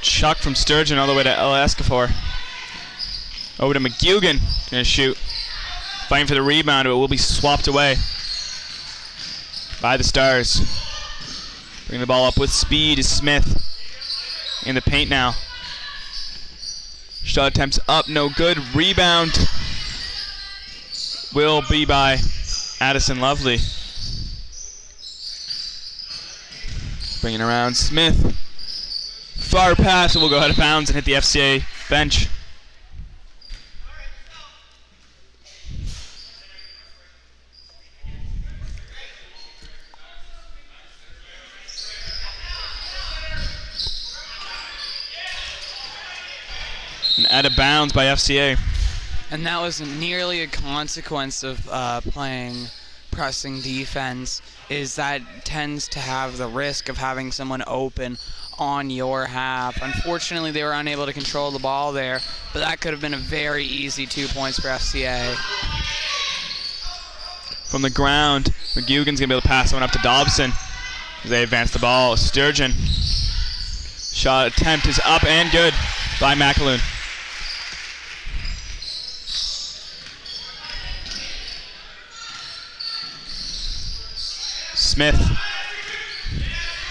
Chuck from Sturgeon all the way to El Escofor. Over to McGugan. Gonna shoot. Fighting for the rebound, but it will be swapped away by the Stars. Bringing the ball up with speed is Smith. In the paint now. Shot attempts up, no good. Rebound will be by Addison Lovely. Bringing around Smith. Far pass, and will go out of bounds and hit the FCA bench. And out of bounds by FCA. And that was nearly a consequence of playing pressing defense, is that tends to have the risk of having someone open on your half. Unfortunately, they were unable to control the ball there, but that could have been a very easy 2 points for FCA. From the ground, McGugan's going to be able to pass one up to Dobson as they advance the ball. Sturgeon. Shot attempt is up and good by McAloon. Smith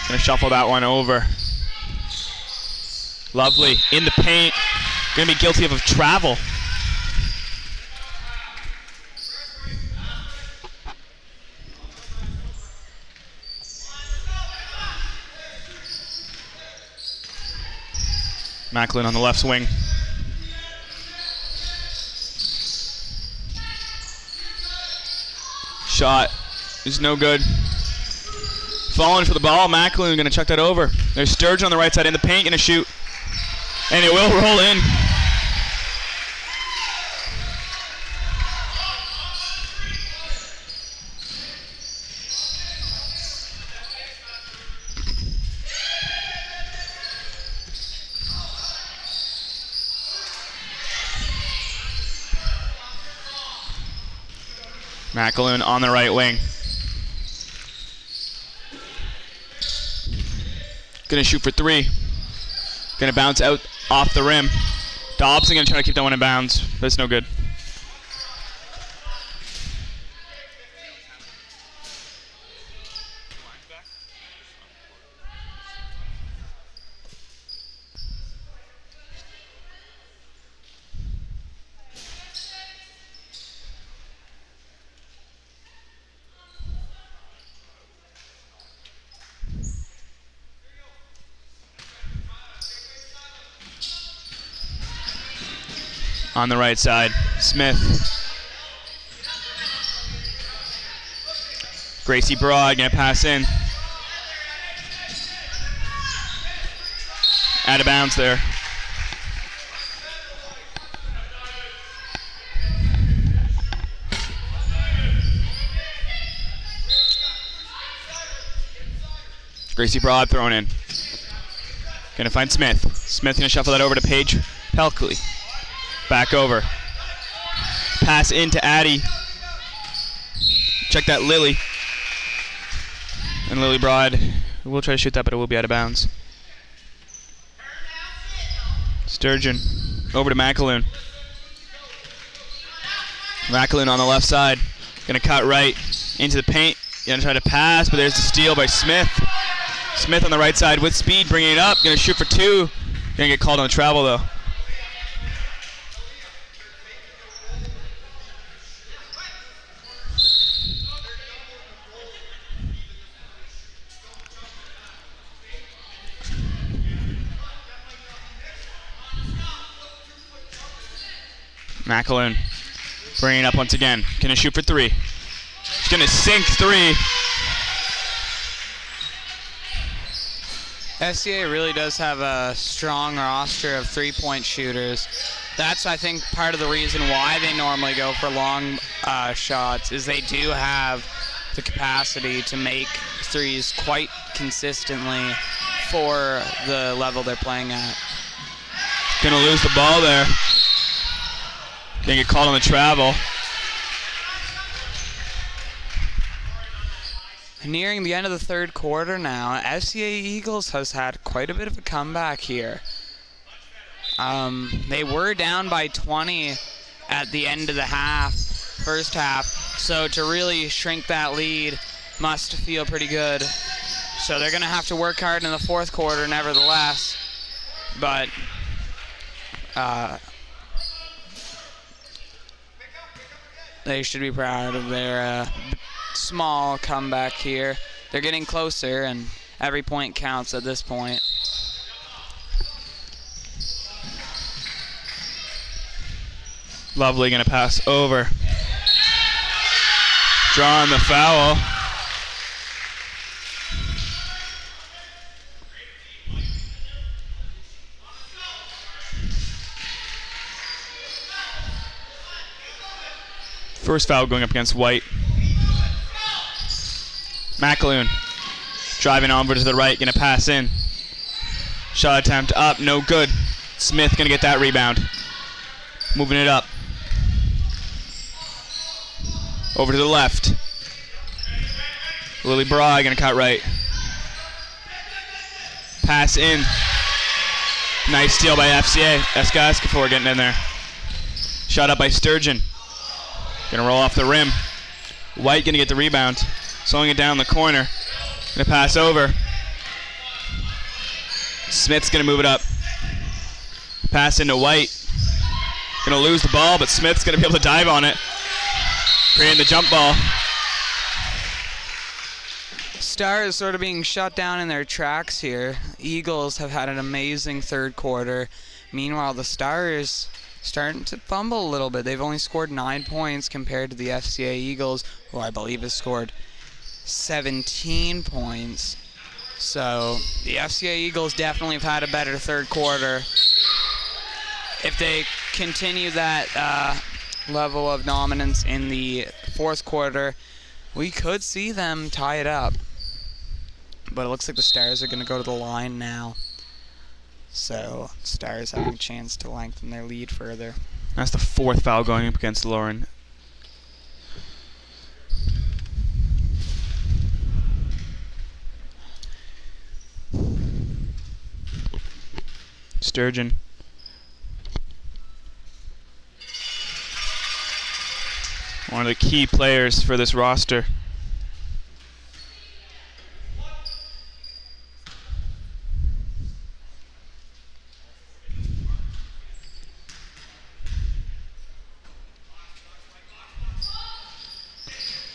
gonna shuffle that one over. Lovely in the paint. Gonna be guilty of travel. Macklin on the left wing. Shot is no good. Falling for the ball, Macklin going to chuck that over. There's Sturgeon on the right side in the paint, going to shoot. And it will roll in. Macklin on the right wing. Gonna shoot for 3. Gonna bounce out off the rim. Dobson gonna try to keep that one in bounds. That's no good. On the right side, Smith. Gracie Broad gonna pass in. Out of bounds there. Gracie Broad thrown in. Gonna find Smith. Smith gonna shuffle that over to Paige Pelkley. Back over. Pass into Addy. Check that Lily. And Lily Broad will try to shoot that, but it will be out of bounds. Sturgeon over to McAloon. McAloon on the left side. Gonna cut right into the paint. Gonna try to pass, but there's the steal by Smith. Smith on the right side with speed, bringing it up. Gonna shoot for 2. Gonna get called on the travel though. McAloon bringing it up once again. Gonna shoot for 3. He's gonna sink 3. FCA really does have a strong roster of three-point shooters. That's, I think, part of the reason why they normally go for long shots, is they do have the capacity to make threes quite consistently for the level they're playing at. Gonna lose the ball there. Gonna get called on the travel. Nearing the end of the third quarter now, FCA Eagles has had quite a bit of a comeback here. They were down by 20 at the end of the first half, so to really shrink that lead must feel pretty good. So they're going to have to work hard in the fourth quarter nevertheless, but they should be proud of their small comeback here. They're getting closer, and every point counts at this point. Lovely gonna pass over. Drawing the foul. First foul going up against White. McAloon driving over to the right, gonna pass in. Shot attempt up, no good. Smith gonna get that rebound. Moving it up. Over to the left. Lily Bry gonna cut right. Pass in. Nice steal by FCA. Escafor getting in there. Shot up by Sturgeon. Gonna roll off the rim. White gonna get the rebound. Slowing it down the corner. Gonna pass over. Smith's gonna move it up. Pass into White. Gonna lose the ball, but Smith's gonna be able to dive on it. Creating the jump ball. Stars sort of being shut down in their tracks here. Eagles have had an amazing third quarter. Meanwhile, the Stars starting to fumble a little bit. They've only scored 9 points compared to the FCA Eagles, who I believe has scored 17 points. So the FCA Eagles definitely have had a better third quarter. If they continue that level of dominance in the fourth quarter, we could see them tie it up. But it looks like the Stars are going to go to the line now. So Stars having a chance to lengthen their lead further. That's the fourth foul going up against Lauren. Sturgeon. One of the key players for this roster.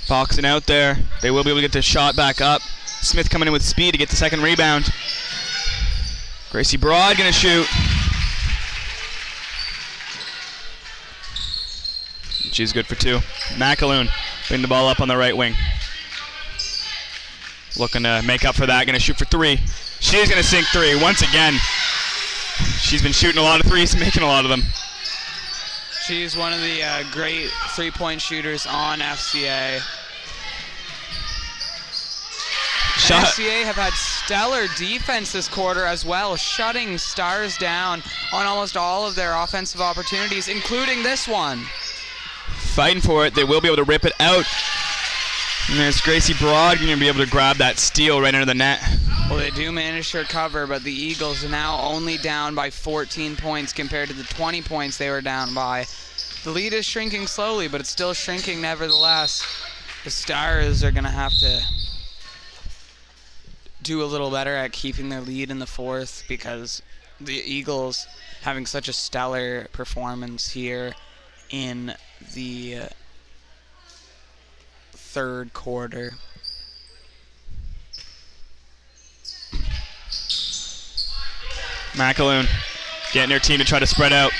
Boxing out there. They will be able to get the shot back up. Smith coming in with speed to get the second rebound. Gracie Broad gonna shoot. She's good for two. McAloon bring the ball up on the right wing. Looking to make up for that. Gonna shoot for three. She's gonna sink three once again. She's been shooting a lot of threes, making a lot of them. She's one of the great three-point shooters on FCA. FCA have had stellar defense this quarter as well, shutting Stars down on almost all of their offensive opportunities, including this one. Fighting for it. They will be able to rip it out. And there's Gracie Broad going to be able to grab that steal right under the net. Well, they do manage to recover, but the Eagles are now only down by 14 points compared to the 20 points they were down by. The lead is shrinking slowly, but it's still shrinking nevertheless. The Stars are going to have to do a little better at keeping their lead in the fourth, because the Eagles having such a stellar performance here in the third quarter. McAloon getting their team to try to spread out.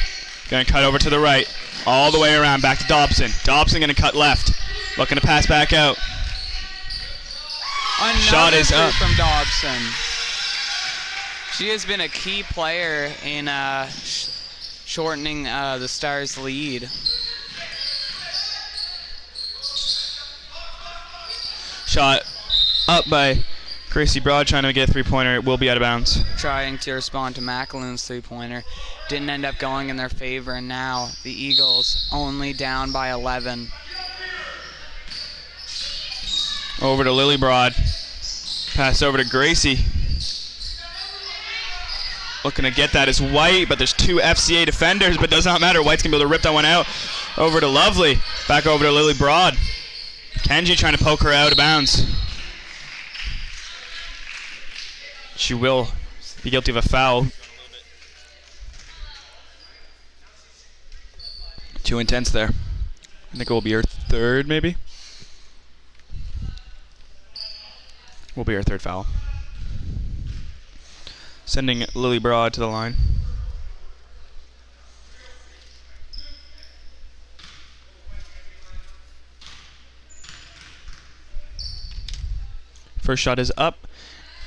Going to cut over to the right. All the way around back to Dobson. Dobson going to cut left. Looking to pass back out. Another Shot is up from Dobson. She has been a key player in shortening the Stars' lead. Shot up by Gracie Broad trying to get a three-pointer. It will be out of bounds. Trying to respond to McAloon's three-pointer. Didn't end up going in their favor, and now the Eagles only down by 11. Over to Lily Broad. Pass over to Gracie. Looking to get that is White, but there's two FCA defenders, but does not matter. White's going to be able to rip that one out. Over to Lovely. Back over to Lily Broad. Kenji trying to poke her out of bounds. She will be guilty of a foul. Too intense there. I think it will be her third, maybe. Will be her third foul. Sending Lily Broad to the line. First shot is up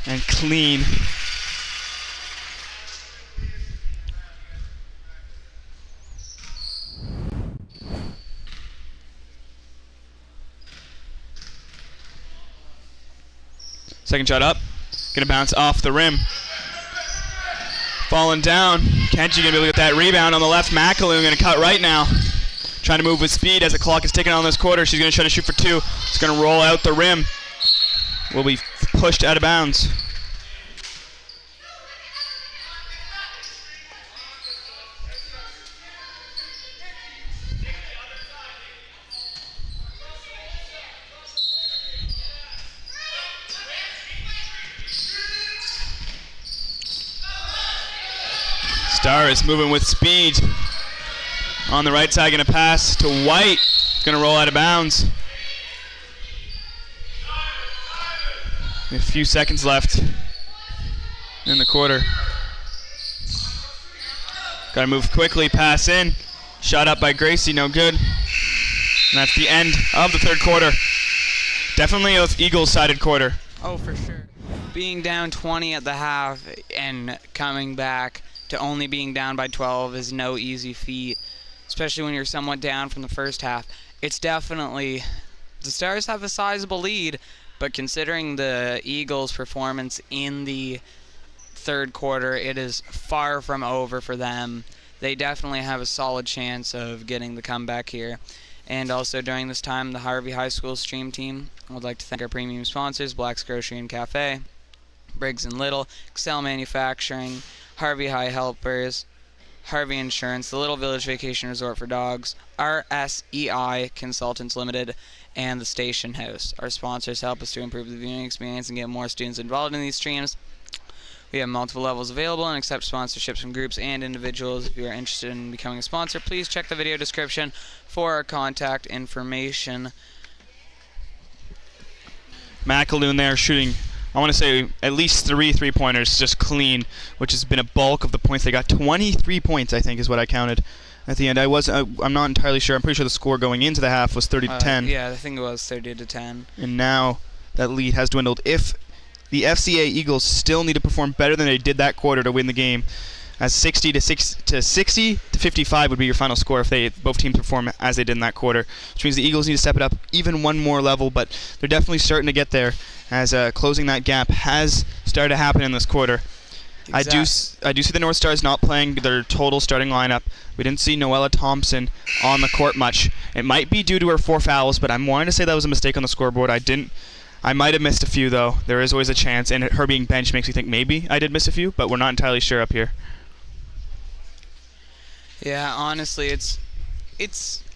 and clean. Second shot up. Gonna bounce off the rim. Falling down. Kenji gonna be able to get that rebound on the left. McAloon gonna cut right now. Trying to move with speed as the clock is ticking on this quarter. She's gonna try to shoot for two. It's gonna roll out the rim. Will be pushed out of bounds. Star is moving with speed. On the right side, gonna pass to White. Gonna roll out of bounds. A few seconds left in the quarter. Gotta move quickly, pass in. Shot up by Gracie, no good. And that's the end of the third quarter. Definitely an Eagles-sided quarter. Oh, for sure. Being down 20 at the half and coming back to only being down by 12 is no easy feat, especially when you're somewhat down from the first half. It's definitely, the Stars have a sizable lead, but considering the Eagles' performance in the third quarter, it is far from over for them. They definitely have a solid chance of getting the comeback here. And also during this time, the Harvey High School stream team would like to thank our premium sponsors, Black's Grocery and Café, Briggs and Little, Excel Manufacturing, Harvey High Helpers, Harvey Insurance, the Little Village Vacation Resort for Dogs, RSEI Consultants Ltd, and the Station House. Our sponsors help us to improve the viewing experience and get more students involved in these streams. We have multiple levels available and accept sponsorships from groups and individuals. If you are interested in becoming a sponsor, please check the video description for our contact information. McAloon there shooting, I want to say, at least three-pointers, just clean, which has been a bulk of the points. They got 23 points, I think, is what I counted at the end. I'm not entirely sure. I'm pretty sure the score going into the half was 30-10. Yeah, I think it was 30-10. And now that lead has dwindled. If the FCA Eagles still need to perform better than they did that quarter to win the game, as 60 to 55 would be your final score if both teams perform as they did in that quarter, which means the Eagles need to step it up even one more level, but they're definitely starting to get there as closing that gap has started to happen in this quarter. Exactly. I do see the North Stars not playing their total starting lineup. We didn't see Noella Thompson on the court much. It might be due to her 4 fouls, but I'm wanting to say that was a mistake on the scoreboard. I might have missed a few, though. There is always a chance, and her being benched makes me think maybe I did miss a few, but we're not entirely sure up here. Yeah, honestly, it's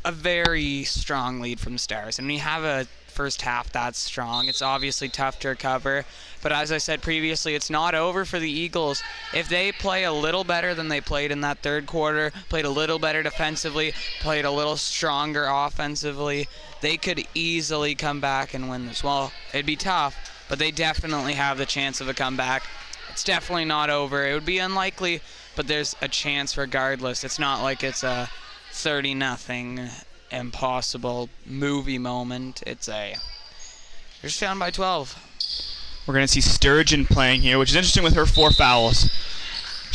a very strong lead from the Stars, and when you have a first half that's strong, it's obviously tough to recover. But as I said previously, it's not over for the Eagles. If they play a little better than they played in that third quarter, played a little better defensively, played a little stronger offensively, they could easily come back and win this. Well, it'd be tough, but they definitely have the chance of a comeback. It's definitely not over. It would be unlikely, but there's a chance regardless. It's not like it's a 30-0 impossible movie moment. They're just down by 12. We're going to see Sturgeon playing here, which is interesting with her 4 fouls.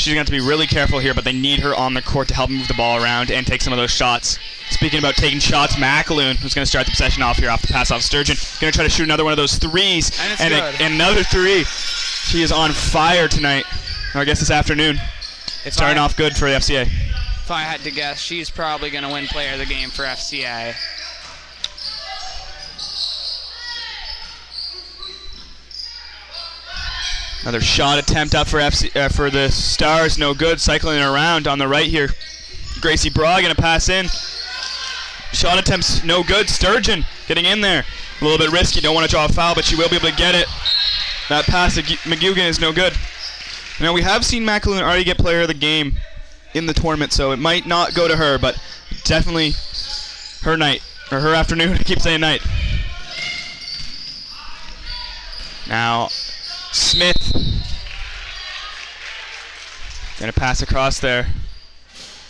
she's going to have to be really careful here, but they need her on the court to help move the ball around and take some of those shots. Speaking about taking shots, McAloon, who's going to start the possession off here off the pass off Sturgeon, going to try to shoot another one of those threes. And it's and good. Another three. She is on fire tonight, or I guess this afternoon. Starting off good for the FCA. If I had to guess, she's probably going to win player of the game for FCA. Another shot attempt up for for the Stars, no good. Cycling around on the right here. Gracie Braw going to pass in. Shot attempts, no good. Sturgeon getting in there. A little bit risky, don't want to draw a foul, but she will be able to get it. That pass to McGugan is no good. Now we have seen McAloon already get player of the game in the tournament, so it might not go to her, but definitely her night, or her afternoon. I keep saying night. Now Smith gonna pass across there,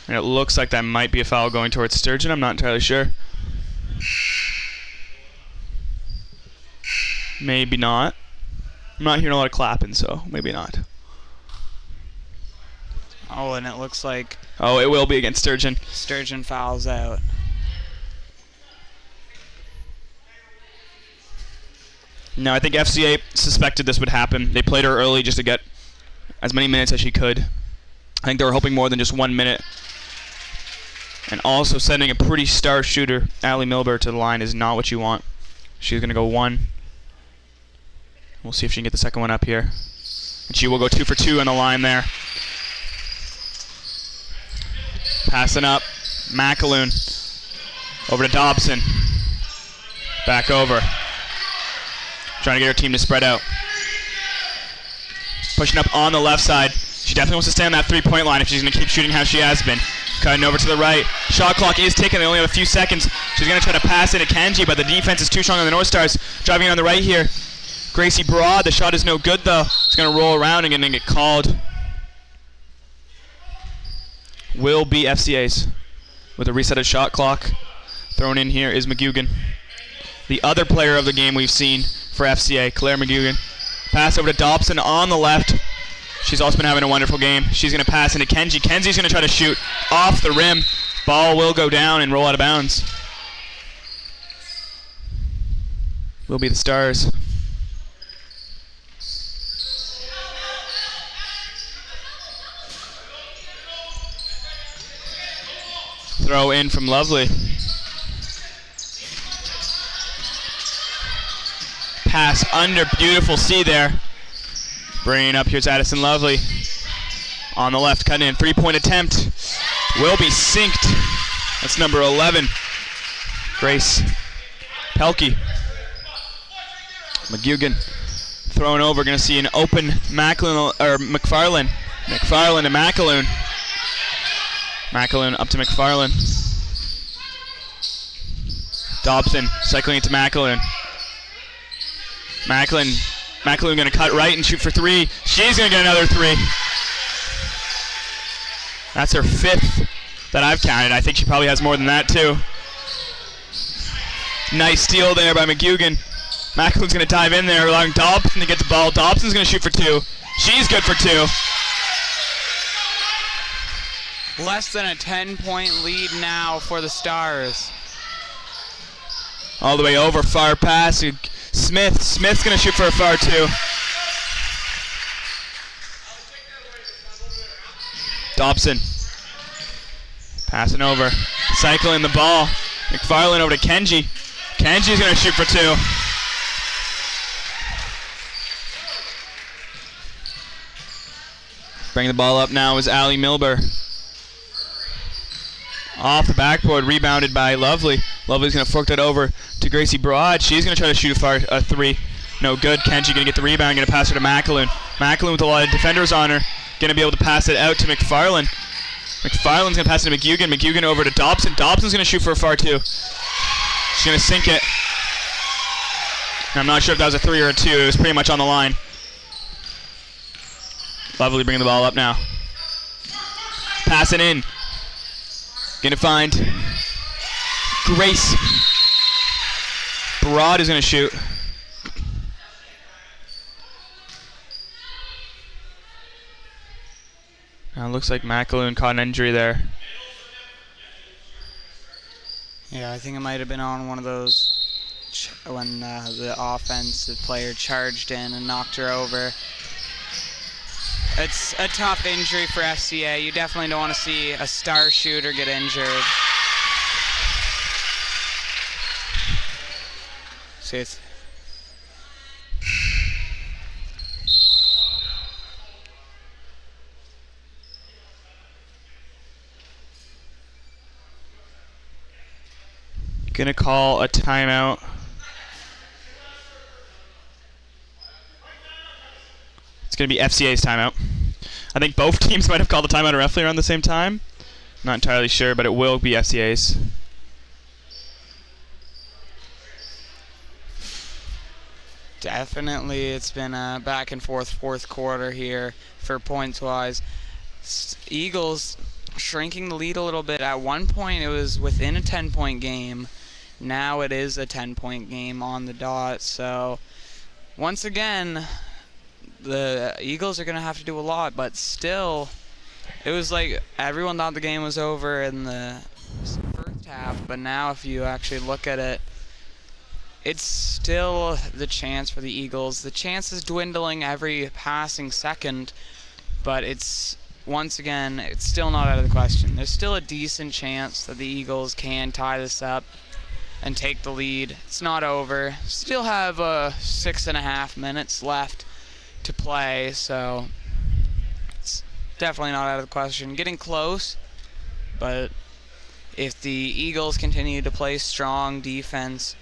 and it looks like that might be a foul going towards Sturgeon. I'm not entirely sure. Maybe not. I'm not hearing a lot of clapping, so maybe not. Oh, and it looks like Oh, it will be against Sturgeon. Sturgeon fouls out. No, I think FCA suspected this would happen. They played her early just to get as many minutes as she could. I think they were hoping more than just 1 minute. And also sending a pretty star shooter, Allie Milber, to the line is not what you want. She's going to go one. We'll see if she can get the second one up here. And she will go 2 for 2 on the line there. Passing up, McAloon. Over to Dobson. Back over. Trying to get her team to spread out. Pushing up on the left side. She definitely wants to stay on that three-point line if she's going to keep shooting how she has been. Cutting over to the right. Shot clock is ticking. They only have a few seconds. She's going to try to pass it to Kenji, but the defense is too strong on the North Stars. Driving in on the right here. Gracie Broad. The shot is no good, though. It's going to roll around and going to get called. Will be FCA's with a reset of shot clock. Thrown in here is McGugan. The other player of the game we've seen for FCA, Claire McGugan. Pass over to Dobson on the left. She's also been having a wonderful game. She's going to pass into Kenji. Kenji's going to try to shoot off the rim. Ball will go down and roll out of bounds. Will be the Stars. Throw in from Lovely. Pass under, beautiful C there. Bringing up, here's Addison Lovely. On the left, cutting in, three-point attempt. Will be synced. That's number 11. Grace Pelkey. McGugan throwing over, gonna see an open McFarlane. McFarlane to McAloon. McAloon up to McFarlane. Dobson cycling into McAloon. McAloon going to cut right and shoot for three. She's going to get another three. That's her fifth that I've counted. I think she probably has more than that too. Nice steal there by McGugan. McAloon's going to dive in there, allowing Dobson to get the ball. Dobson's going to shoot for two. She's good for two. Less than a 10-point lead now for the Stars. All the way over, far pass. Smith's going to shoot for a far two. Dobson passing over, cycling the ball. McFarlane over to Kenji. Kenji's going to shoot for two. Bringing the ball up now is Allie Milber. Off the backboard, rebounded by Lovely. Lovely's going to fork that over to Gracie Broad. She's going to try to shoot a three. No good. Kenji going to get the rebound, going to pass her to McAloon. McAloon with a lot of defenders on her. Going to be able to pass it out to McFarlane. McFarlane's going to pass it to McGugan. McGugan over to Dobson. Dobson's going to shoot for a far two. She's going to sink it. And I'm not sure if that was a three or a two. It was pretty much on the line. Lovely bringing the ball up now. Pass it in. Going to find Grace. Broad is going to shoot. Looks like McAloon caught an injury there. Yeah, I think it might have been on one of those when the offensive player charged in and knocked her over. It's a tough injury for FCA. You definitely don't want to see a star shooter get injured. See, it's gonna call a timeout. It's gonna be FCA's timeout. I think both teams might have called the timeout roughly around the same time. Not entirely sure, but it will be FCA's. definitely, it's been a back and forth fourth quarter here for points wise. Eagles shrinking the lead a little bit. At one point it was within a 10-point game. Now it is a 10-point game on the dot. So once again, the Eagles are going to have to do a lot, but still, it was like everyone thought the game was over in the first half, but now if you actually look at it, it's still the chance for the Eagles. The chance is dwindling every passing second, but it's, once again, it's still not out of the question. There's still a decent chance that the Eagles can tie this up and take the lead. It's not over. Still have 6.5 minutes left to play, so it's definitely not out of the question. Getting close, but if the Eagles continue to play strong defense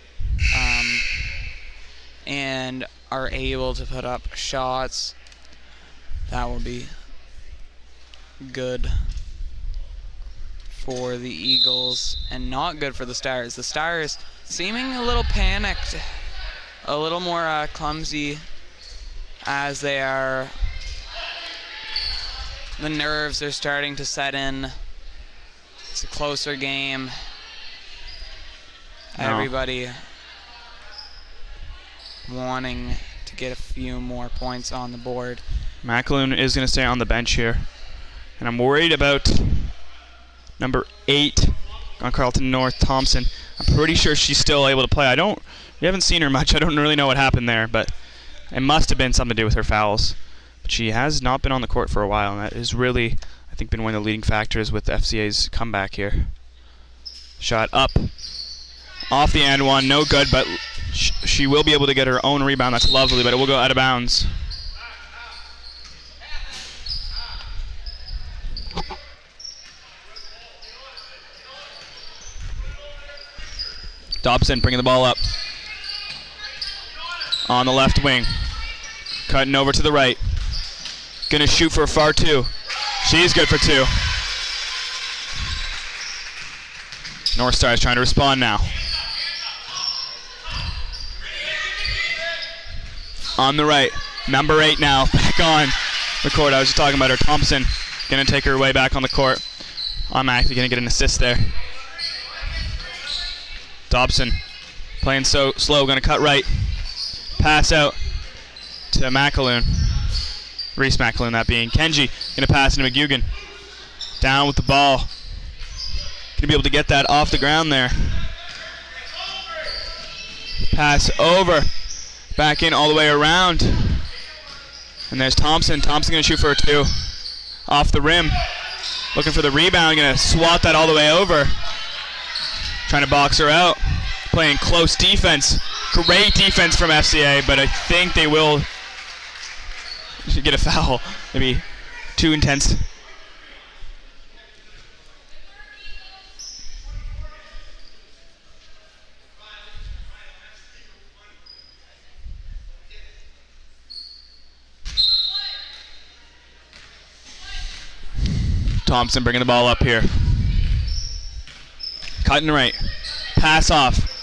and are able to put up shots, that will be good for the Eagles and not good for the Stars. The Stars seeming a little panicked, a little more clumsy as they are. The nerves are starting to set in. It's a closer game. No. Everybody wanting to get a few more points on the board. McAloon is going to stay on the bench here. And I'm worried about number 8 on Carleton North, Thompson. I'm pretty sure she's still able to play. We haven't seen her much. I don't really know what happened there, but it must have been something to do with her fouls. But she has not been on the court for a while, and that has really, I think, been one of the leading factors with FCA's comeback here. Shot up. Off the and one, no good, but she will be able to get her own rebound. That's lovely, but it will go out of bounds. Dobson bringing the ball up. On the left wing. Cutting over to the right. Gonna shoot for a far 2. She's good for 2. North Stars trying to respond now. On the right. Number 8 now. Back on the court. I was just talking about her. Thompson gonna take her way back on the court. I'm actually gonna get an assist there. Dobson playing so slow, gonna cut right. Pass out to McAloon. Reese McAloon that being. Kenji gonna pass into McGugan. Down with the ball. Gonna be able to get that off the ground there. Pass over. Back in all the way around. And there's Thompson. Thompson gonna shoot for a 2. Off the rim. Looking for the rebound. Gonna swat that all the way over. Trying to box her out. Playing close defense. Great defense from FCA, but I think they will get a foul. Maybe too intense. Thompson bringing the ball up here. Cutting right. Pass off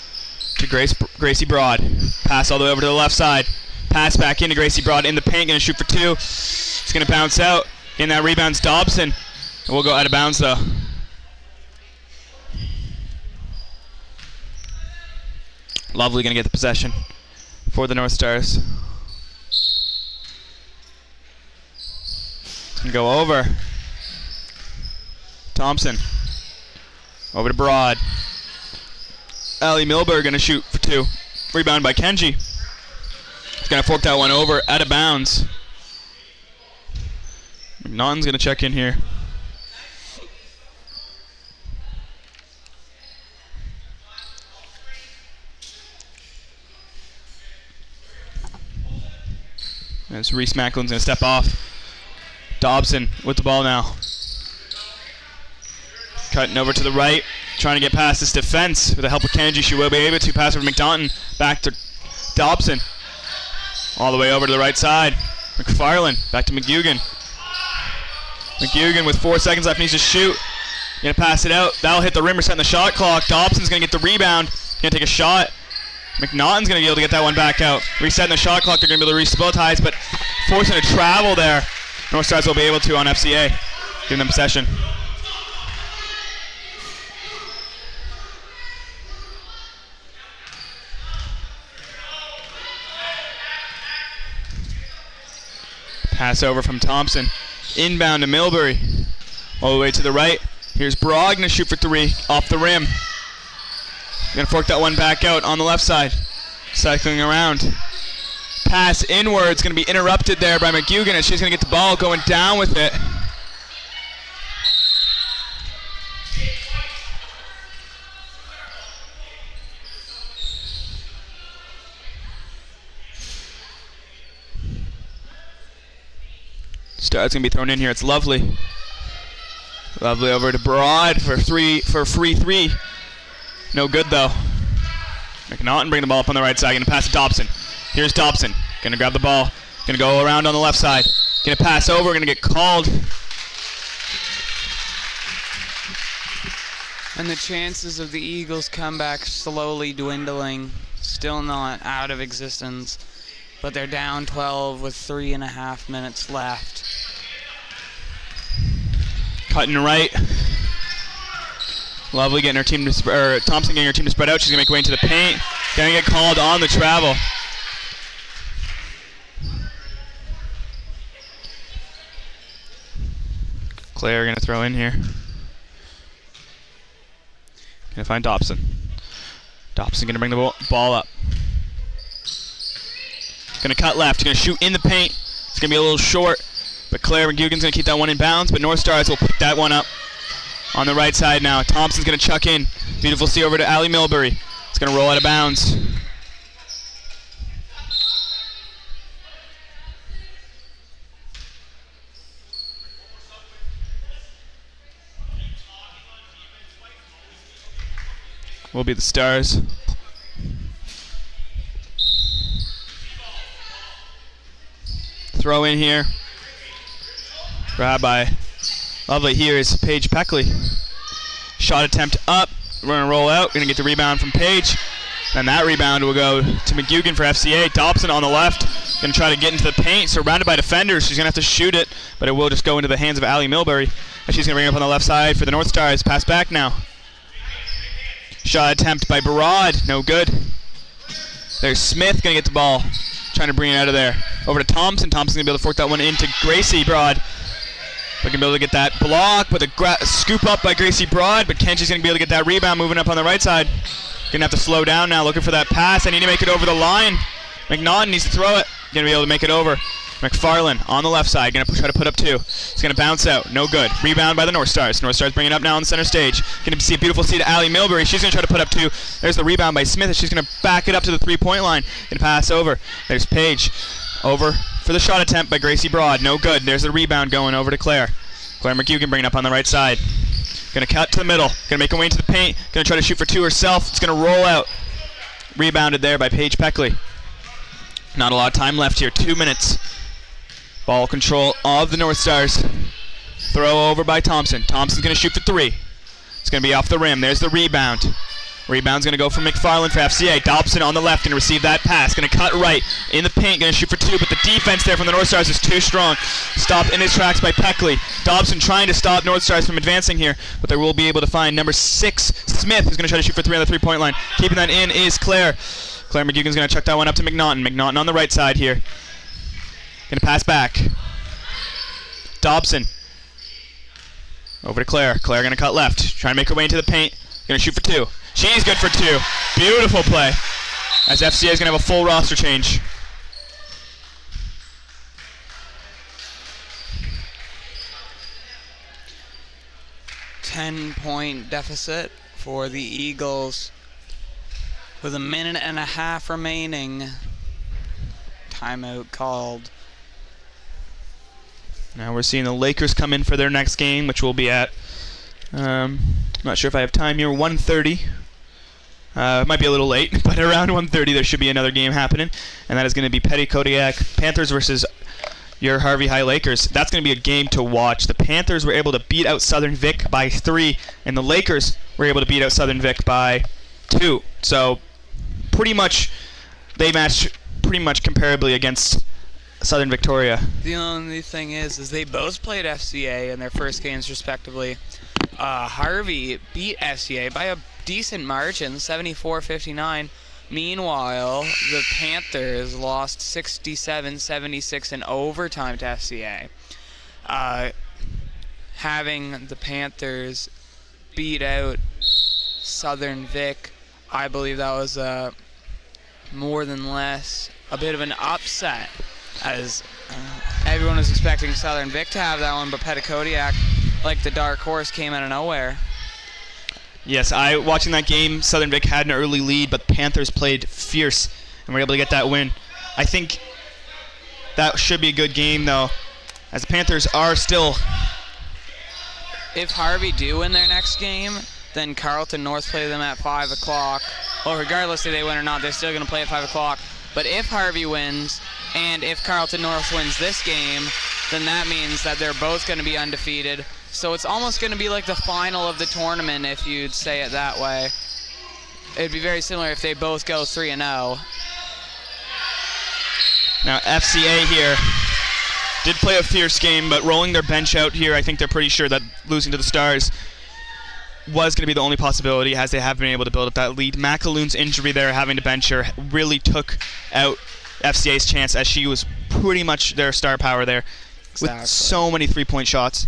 to Gracie Broad. Pass all the way over to the left side. Pass back into Gracie Broad in the paint. Going to shoot for 2. It's going to bounce out. Getting that rebound's Dobson. And we'll go out of bounds though. Lovely going to get the possession for the North Stars. It's going to go over. Thompson. Over to Broad. Ali Milberg going to shoot for 2. Rebound by Kenji. He's going to fork that one over out of bounds. McNaughton's going to check in here. As Reese Macklin's going to step off. Dobson with the ball now. Cutting over to the right. Trying to get past this defense. With the help of Kenji, she will be able to pass over to McNaughton. Back to Dobson. All the way over to the right side. McFarland. Back to McGugan. McGugan with 4 seconds left needs to shoot. Going to pass it out. That'll hit the rim. Resetting the shot clock. Dobson's going to get the rebound. Going to take a shot. McNaughton's going to be able to get that one back out. Resetting the shot clock. They're going to be able to re-stabilize, but forcing a travel there. North Stars will be able to on FCA. Giving them possession. Pass over from Thompson. Inbound to Milbury. All the way to the right. Here's Broad going to shoot for 3 off the rim. Going to fork that one back out on the left side. Cycling around. Pass inwards. Going to be interrupted there by McGugan, and she's going to get the ball going down with it. Star's going to be thrown in here. It's Lovely. Lovely over to Broad for a free 3. No good though. McNaughton bringing the ball up on the right side. Going to pass to Dobson. Here's Dobson. Going to grab the ball. Going to go around on the left side. Going to pass over. Going to get called. And the chances of the Eagles' comeback slowly dwindling. Still not out of existence. But they're down 12 with 3.5 minutes left. Cutting right. Lovely getting her team to Thompson getting her team to spread out. She's gonna make her way into the paint. Gonna get called on the travel. Claire gonna throw in here. Gonna find Dobson. Dobson gonna bring the ball up. Gonna cut left. Gonna shoot in the paint. It's gonna be a little short, but Claire McGugan's gonna keep that one in bounds. But North Stars will pick that one up. On the right side now. Thompson's going to chuck in. Beautiful see over to Ali Milbury. It's going to roll out of bounds. Will be the Stars. Throw in here. Grab by Lovely. Here is Paige Peckley. Shot attempt up. We're going to roll out. We're going to get the rebound from Paige. And that rebound will go to McGugan for FCA. Dobson on the left. Going to try to get into the paint. Surrounded by defenders. She's going to have to shoot it. But it will just go into the hands of Ali Milbury. And she's going to bring it up on the left side for the North Stars. Pass back now. Shot attempt by Barad. No good. There's Smith going to get the ball. Trying to bring it out of there. Over to Thompson. Thompson's going to be able to fork that one into Gracie Broad. We're going to be able to get that block with a scoop up by Gracie Broad, but Kenji's going to be able to get that rebound moving up on the right side. Going to have to slow down now, looking for that pass. I need to make it over the line. McNaughton needs to throw it. Going to be able to make it over. McFarland on the left side, going to try to put up 2. It's going to bounce out. No good. Rebound by the North Stars. North Stars bringing it up now on the center stage. Going to see a beautiful see to Ali Milbury. She's going to try to put up 2. There's the rebound by Smith. She's going to back it up to the 3-point line. Going to pass over. There's Paige. Over for the shot attempt by Gracie Broad. No good. There's the rebound going over to Claire. Claire McGugan bringing it up on the right side. Going to cut to the middle. Going to make her way into the paint. Going to try to shoot for 2 herself. It's going to roll out. Rebounded there by Paige Peckley. Not a lot of time left here. 2 minutes. Ball control of the North Stars. Throw over by Thompson. Thompson's going to shoot for 3. It's going to be off the rim. There's the rebound. Rebound's going to go from McFarland for FCA. Dobson on the left going to receive that pass. Going to cut right in the paint. Going to shoot for 2, but the defense there from the North Stars is too strong. Stopped in his tracks by Peckley. Dobson trying to stop North Stars from advancing here, but they will be able to find number 6, Smith, who's going to try to shoot for 3 on the 3-point line. Keeping that in is Claire. Claire McGugan's going to chuck that one up to McNaughton. McNaughton on the right side here. Going to pass back. Dobson. Over to Claire. Claire going to cut left. Trying to make her way into the paint. Going to shoot for 2. She's good for 2. Beautiful play. As FCA is going to have a full roster change. Ten-point deficit for the Eagles with 1.5 minutes remaining. Timeout called. Now we're seeing the Lakers come in for their next game, which will be at, not sure if I have time here, 1:30. It might be a little late, but around 1:30 there should be another game happening, and that is going to be Petty-Kodiak Panthers versus your Harvey High Lakers. That's going to be a game to watch. The Panthers were able to beat out Southern Vic by 3, and the Lakers were able to beat out Southern Vic by 2. So pretty much they matched pretty much comparably against Southern Victoria. The only thing is they both played FCA in their first games respectively. Harvey beat FCA by a decent margin, 74-59. Meanwhile, the Panthers lost 67-76 in overtime to FCA. Having the Panthers beat out Southern Vic, I believe that was more than less a bit of an upset, as everyone was expecting Southern Vic to have that one, but Petty-Kodiak, like the dark horse, came out of nowhere. Yes, watching that game, Southern Vic had an early lead, but the Panthers played fierce and were able to get that win. I think that should be a good game, though, as the Panthers are still... If Harvey do win their next game, then Carleton North play them at 5 o'clock. Well, regardless if they win or not, they're still going to play at 5 o'clock. But if Harvey wins, and if Carleton North wins this game, then that means that they're both going to be undefeated. So it's almost going to be like the final of the tournament, if you'd say it that way. It'd be very similar if they both go 3-0. Now FCA here did play a fierce game, but rolling their bench out here, I think they're pretty sure that losing to the Stars was going to be the only possibility, as they have been able to build up that lead. McAloon's injury there, having to bench her, really took out FCA's chance, as she was pretty much their star power there, Exactly. with so many three-point shots.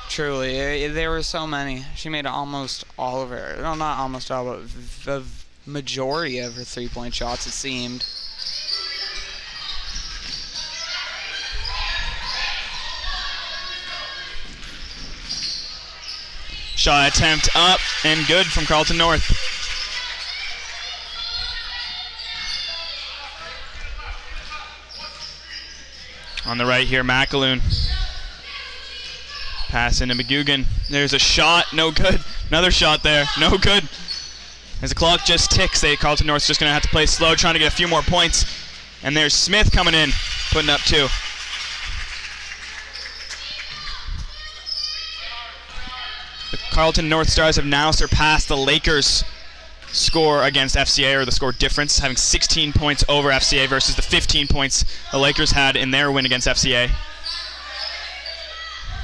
Truly, there were so many. She made almost all of her, no, not almost all, but the majority of her three-point shots, it seemed. Shot attempt up and good from Carleton North. On the right here, McAloon. Pass into McGugan. There's a shot, no good. Another shot there, no good. As the clock just ticks, Carleton North's just going to have to play slow, trying to get a few more points. And there's Smith coming in, putting up 2. The Carleton North Stars have now surpassed the Lakers' score against FCA, or the score difference, having 16 points over FCA versus the 15 points the Lakers had in their win against FCA.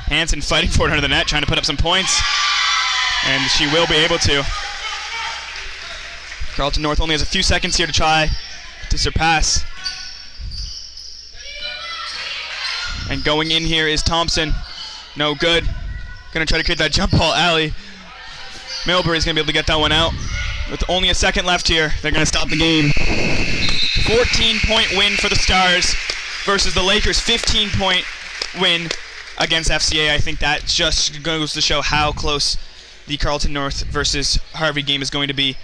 Hansen fighting for it under the net, trying to put up some points, and she will be able to. Carleton North only has a few seconds here to try to surpass. And going in here is Thompson. No good. Going to try to create that jump ball alley. Milbury's going to be able to get that one out. With only a second left here, they're going to stop the game. 14-point win for the Stars versus the Lakers' 15-point win against FCA. I think that just goes to show how close the Carleton North versus Harvey game is going to be,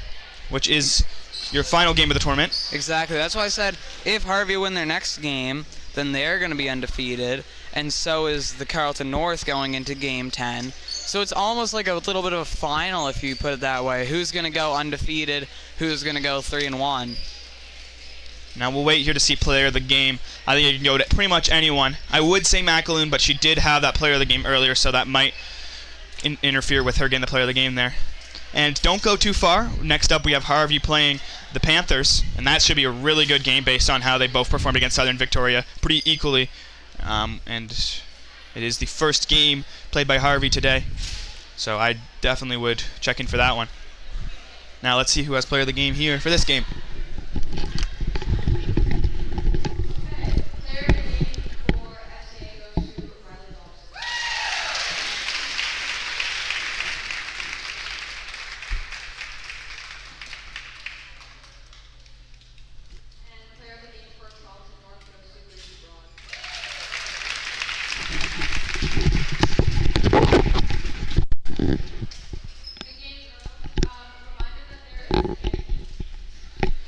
which is your final game of the tournament. Exactly. That's why I said if Harvey win their next game, then they're going to be undefeated, and so is the Carleton North going into Game 10. So it's almost like a little bit of a final, if you put it that way. Who's going to go undefeated? Who's going to go 3-1? Now we'll wait here to see player of the game. I think you can go to pretty much anyone. I would say McAloon, but she did have that player of the game earlier, so that might interfere with her getting the player of the game there. And don't go too far. Next up, we have Harvey playing the Panthers, and that should be a really good game based on how they both performed against Southern Victoria pretty equally. And it is the first game played by Harvey today, so I definitely would check in for that one. Now let's see who has player of the game here for this game.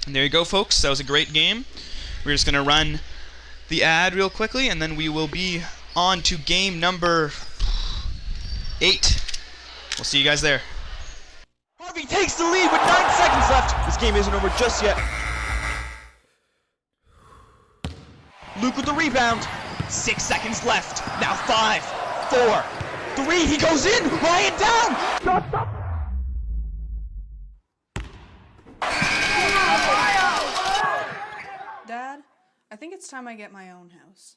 And there you go, folks. That was a great game. We're just going to run the ad real quickly, and then we will be on to game number 8. We'll see you guys there. Harvey takes the lead with 9 seconds left. This game isn't over just yet. Luke with the rebound. 6 seconds left. Now 5, 4, 3. He goes in. Ryan down. Dad, I think it's time I get my own house.